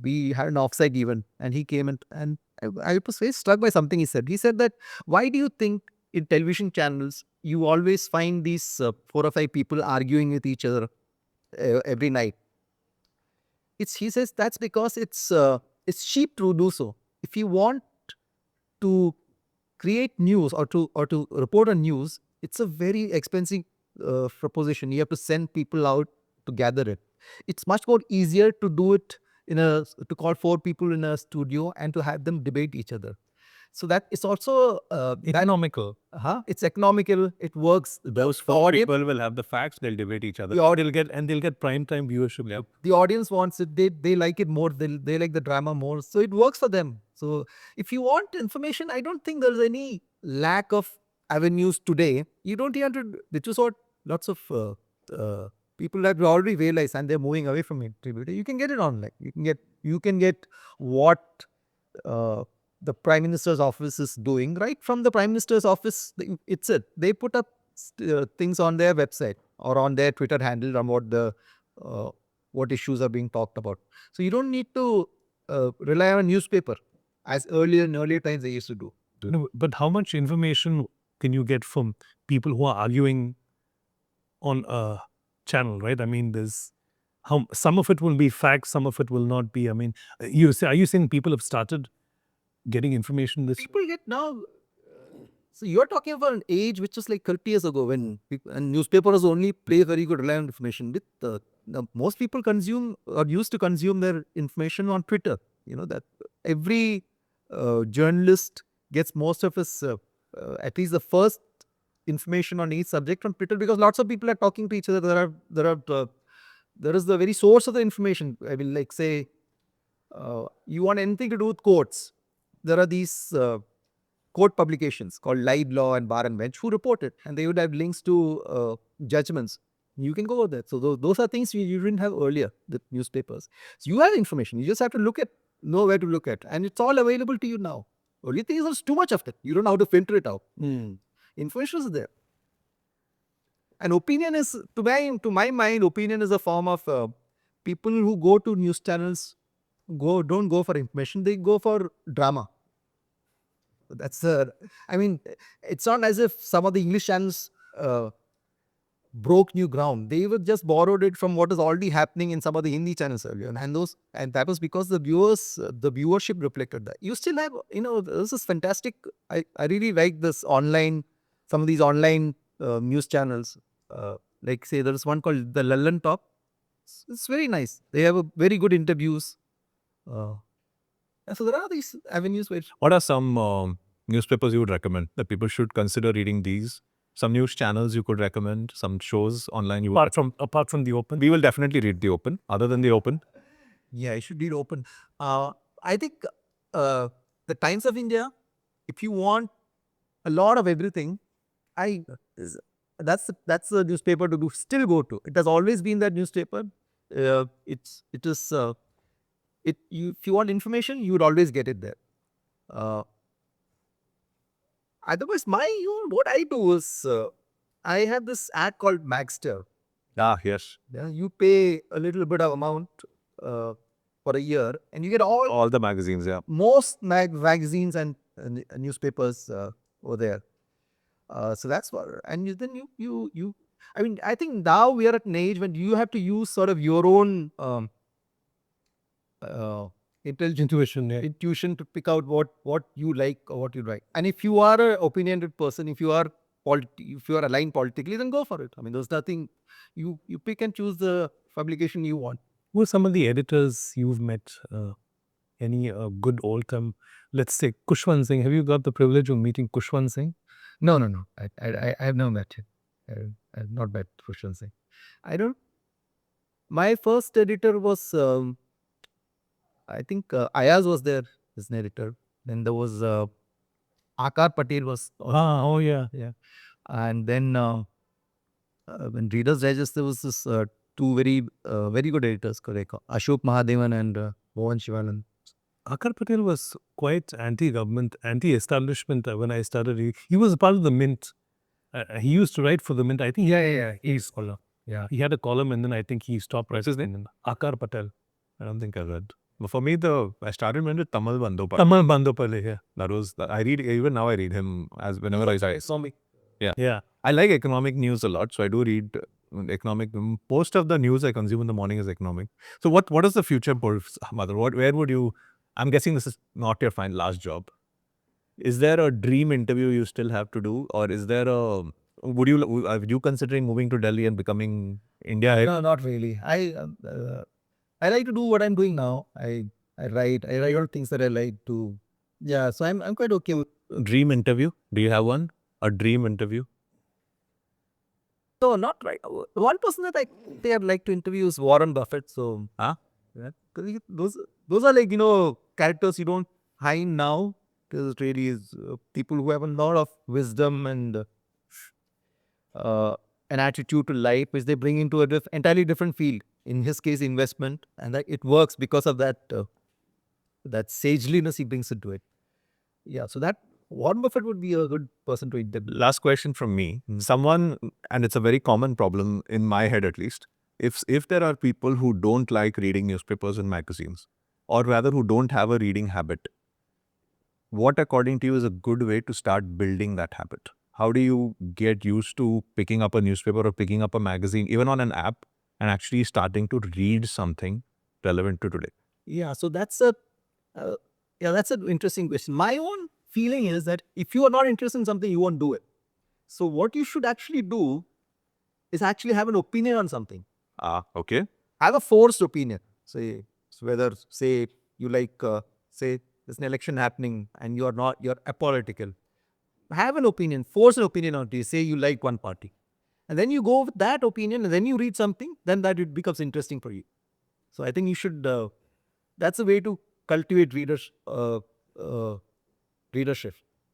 S4: we had an offsite event and he came and I was very struck by something he said. He said that why do you think in television channels you always find these 4 or 5 people arguing with each other every night? He says that's because it's cheap to do so. If you want to create news or to report on news, it's a very expensive proposition. You have to send people out to gather it. It's much more easier to do it to call 4 people in a studio and to have them debate each other. So that it's also
S2: Economical.
S4: it's economical. It works.
S2: Those
S4: The
S2: four
S4: audience,
S2: people will have the facts. They'll debate each other.
S3: They'll get prime time viewership.
S2: Yep.
S4: the audience wants it. They like it more. They like the drama more. So it works for them. So if you want information, I don't think there's any lack of avenues today. You don't even have to, which is what lots of people have already realized, and they're moving away from it. You can get it online. You can get what the Prime Minister's office is doing right from the Prime Minister's office. They put up things on their website or on their Twitter handle on what issues are being talked about. So you don't need to rely on a newspaper as in earlier times they used to do.
S3: No, but how much information can you get from people who are arguing on a channel, right? I mean, there's how some of it will be facts, some of it will not be. I mean, are you saying people have started getting information this?
S4: People get now. So you're talking about an age which was like 30 years ago when and newspapers only play very good reliable information. With most people consume or used to consume their information on Twitter. You know that every journalist gets most of his at least the first information on each subject from Twitter because lots of people are talking to each other. There is the very source of the information. I will like say you want anything to do with courts. There are these court publications called Live Law and Bar and Bench who report it, and they would have links to judgments. You can go over that. So those are things you didn't have earlier, the newspapers. So you have information. You just have to know where to look at, and it's all available to you now. Only thing is there's too much of it. You don't know how to filter it out. Information is there. And opinion is, to my mind, opinion is a form of people who go to news channels don't go for information, they go for drama. That's I mean, it's not as if some of the English channels broke new ground. They were just borrowed it from what is already happening in some of the Hindi channels earlier, and that was because the viewership reflected that. You still have, this is fantastic. I really like this some of these online news channels. Like say there is one called the Lallan Talk. It's very nice. They have very good interviews. And so there are these avenues where.
S2: What are some newspapers you would recommend that people should consider reading these? Some news channels you could recommend, some shows online you would
S3: Apart from the Open?
S2: We will definitely read the Open. Other than the Open,
S4: Yeah, I should read Open. I think the Times of India, if you want a lot of everything, that's the newspaper to still go to. It has always been that newspaper. If you want information, you would always get it there. Otherwise, what I do is I have this ad called Magster.
S2: yes,
S4: Yeah, you pay a little bit of amount for a year, and you get
S2: all the magazines. Yeah,
S4: most magazines and newspapers over there. So that's what, and then you. I mean, I think now we are at an age when you have to use sort of your own intuition to pick out what you like or what you like. And if you are an opinionated person, if you are aligned politically, then go for it. I mean, there's nothing. You pick and choose the publication you want.
S3: Who are some of the editors you've met? Any good old time? Let's say Kushwant Singh. Have you got the privilege of meeting Kushwant Singh?
S4: No. I have never met him. I have not met Kushwant Singh. I don't. My first editor was, I think, Ayaz was there as an editor. Then there was Akar Patel was.
S3: Oh yeah.
S4: And then when Reader's Digest, there was this two very good editors, correct? Ashok Mahadevan and Mohan Shivanand.
S3: Akar Patel was quite anti-government, anti-establishment when I started. He was a part of the Mint. He used to write for the Mint. I think he's column. Yeah, he had a column and then I think he stopped writing.
S2: What's his name?
S3: Akar Patel.
S2: I don't think I read. But for me, I started with Tamal Bandopal.
S3: Tamal Bandopale, yeah.
S2: That was, I read, even now I read him as whenever I start. Yeah.
S3: Yeah.
S2: I like economic news a lot, so I do read economic. Most of the news I consume in the morning is economic. So what is the future for Mother? Where would you? I'm guessing this is not your last job. Is there a dream interview you still have to do, or is there a? Are you considering moving to Delhi and becoming India head?
S4: No, not really. I like to do what I'm doing now. I write all things that I like to. Yeah, so I'm quite okay with.
S2: Dream interview? Do you have one? A dream interview?
S4: So not right. One person that I'd like to interview is Warren Buffett. So
S2: Huh?
S4: yeah, 'cause those are like characters you don't find now. Because it really is people who have a lot of wisdom and an attitude to life, which they bring into a entirely different field. In his case, investment, and that it works because of that that sageliness he brings into it. Yeah, so that Warren Buffett would be a good person to interview.
S2: Last question from me. Someone, and it's a very common problem in my head at least, if there are people who don't like reading newspapers and magazines, or rather who don't have a reading habit, what according to you is a good way to start building that habit? How do you get used to picking up a newspaper or picking up a magazine, even on an app, and actually starting to read something relevant to today?
S4: Yeah, so that's an interesting question. My own feeling is that if you are not interested in something, you won't do it. So what you should actually do is actually have an opinion on something.
S2: Okay.
S4: Have a forced opinion. Say whether you like say there's an election happening and you're apolitical. Have an opinion, force an opinion on it. Say you like one party, and then you go with that opinion, and then you read something. Then that it becomes interesting for you. So I think you should. That's a way to cultivate readership.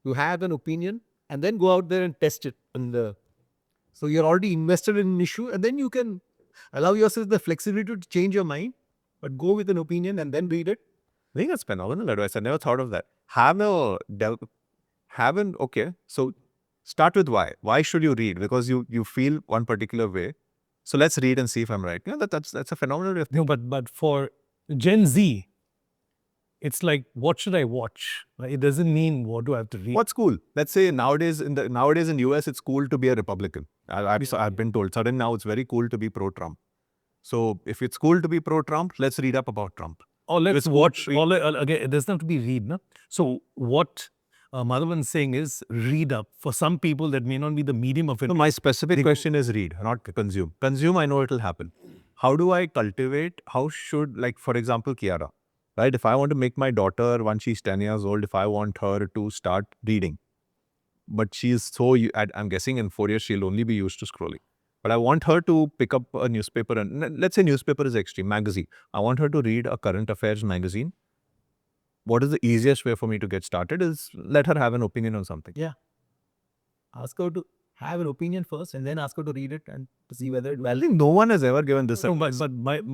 S4: You have an opinion, and then go out there and test it. And so you're already invested in an issue, and then you can allow yourself the flexibility to change your mind, but go with an opinion and then read it.
S2: I think that's phenomenal advice. I never thought of that. Okay. So start with why. Why should you read? Because you feel one particular way. So let's read and see if I'm right. Yeah, that's a phenomenal way of
S3: No, but for Gen Z, it's like, what should I watch? It doesn't mean what do I have to read.
S2: What's cool? Let's say nowadays in US, it's cool to be a Republican. I've been told. Suddenly now it's very cool to be pro-Trump. So if it's cool to be pro-Trump, let's read up about Trump.
S3: Or let's
S2: It's
S3: watch.
S2: cool
S3: Again, it doesn't have to be read. No? So what Madhavan's saying is read up. For some people, that may not be the medium of it.
S2: No, my specific question is read, not consume. Consume, I know it'll happen. How do I cultivate? How should, like, for example, Kiara, right? If I want to make my daughter, once she's 10 years old, if I want her to start reading, but she's I'm guessing in 4 years, she'll only be used to scrolling. But I want her to pick up a newspaper, and let's say newspaper is extreme, magazine. I want her to read a current affairs magazine. What is the easiest way for me to get started is let her have an opinion on something.
S4: Yeah. Ask her to have an opinion first, and then ask her to read it and to see whether it
S2: I
S4: validates.
S2: think no one has ever given this.
S3: No, but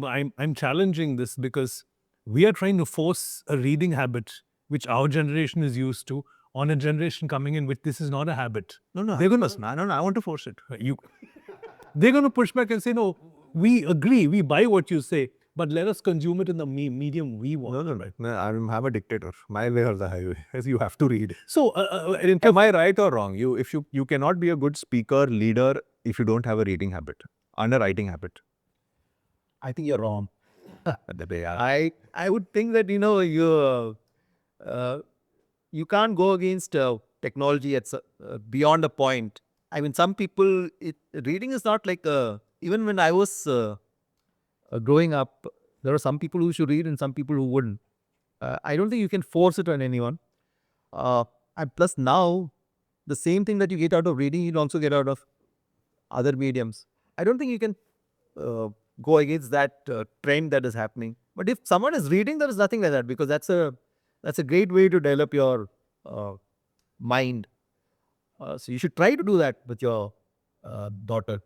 S3: I'm challenging this because we are trying to force a reading habit, which our generation is used to, on a generation coming in which this is not a habit.
S2: No, they're going to. I want to force it.
S3: They're going to push back and say, no, we agree, we buy what you say, but let us consume it in the medium we want.
S2: No, I'm a dictator. My way or the highway. You have to read.
S3: So,
S2: Am I right or wrong? You cannot be a good speaker, leader if you don't have a reading habit and a writing habit.
S4: I think you're wrong.
S2: I
S4: I would think that you can't go against technology at beyond a point. I mean, some people reading is not like even when I was growing up, there are some people who should read and some people who wouldn't. I don't think you can force it on anyone. And plus now, the same thing that you get out of reading, you'll also get out of other mediums. I don't think you can go against that trend that is happening. But if someone is reading, there is nothing like that, because that's a great way to develop your mind. So you should try to do that with your daughter.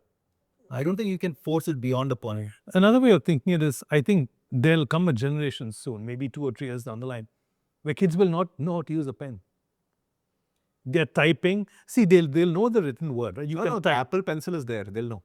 S4: I don't think you can force it beyond a point.
S3: another way of thinking it is, I think there'll come a generation soon, maybe 2 or 3 years down the line, where kids will not know how to use a pen. They're typing. See, they'll know the written word, right? You
S2: No,
S3: can
S2: no, the
S3: type.
S2: Apple Pencil is there. They'll know.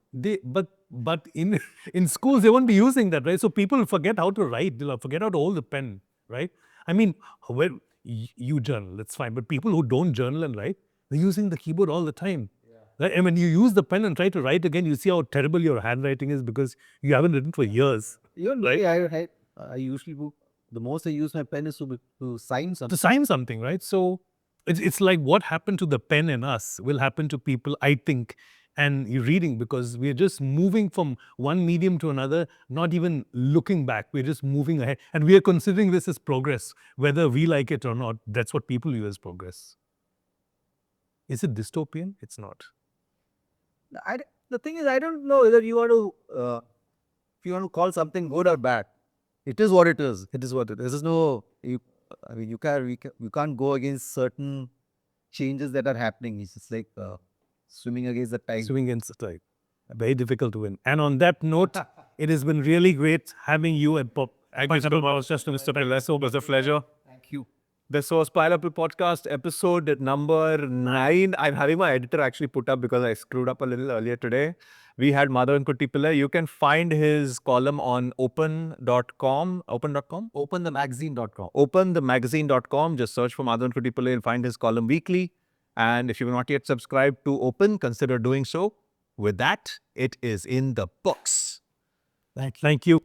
S3: But in schools they won't be using that, right? So people will forget how to write. They'll forget how to hold the pen, right? I mean, when you journal, it's fine. But people who don't journal and write, they're using the keyboard all the time. Right? And when you use the pen and try to write again, you see how terrible your handwriting is because you haven't written for years.
S4: Even right. I usually the most I use my pen is to sign something.
S3: To sign something, right? So it's like what happened to the pen in us will happen to people, I think, and you're reading, because we're just moving from one medium to another, not even looking back. We're just moving ahead. And we are considering this as progress, whether we like it or not. That's what people view as progress. Is it dystopian? It's not.
S4: The thing is, I don't know whether you want to, if you want to call something good or bad. It is what it is. It is what it is. There's no, you can't go against certain changes that are happening. It's just like swimming against the tide.
S3: Swimming against the tide. Very difficult to win. And on that note, it has been really great having you at Pop.
S2: Thank you so much, Mr. Pillai. It was a pleasure.
S4: Thank you.
S2: This was Pineapple Podcast episode number 9. I'm having my editor actually put up because I screwed up a little earlier today. We had Madhavankutty Pillai. You can find his column on open.com. Open.com?
S4: Openthemagazine.com.
S2: Openthemagazine.com. Just search for Madhavankutty Pillai and find his column weekly. And if you've not yet subscribed to Open, consider doing so. With that, it is in the books.
S3: Thank you.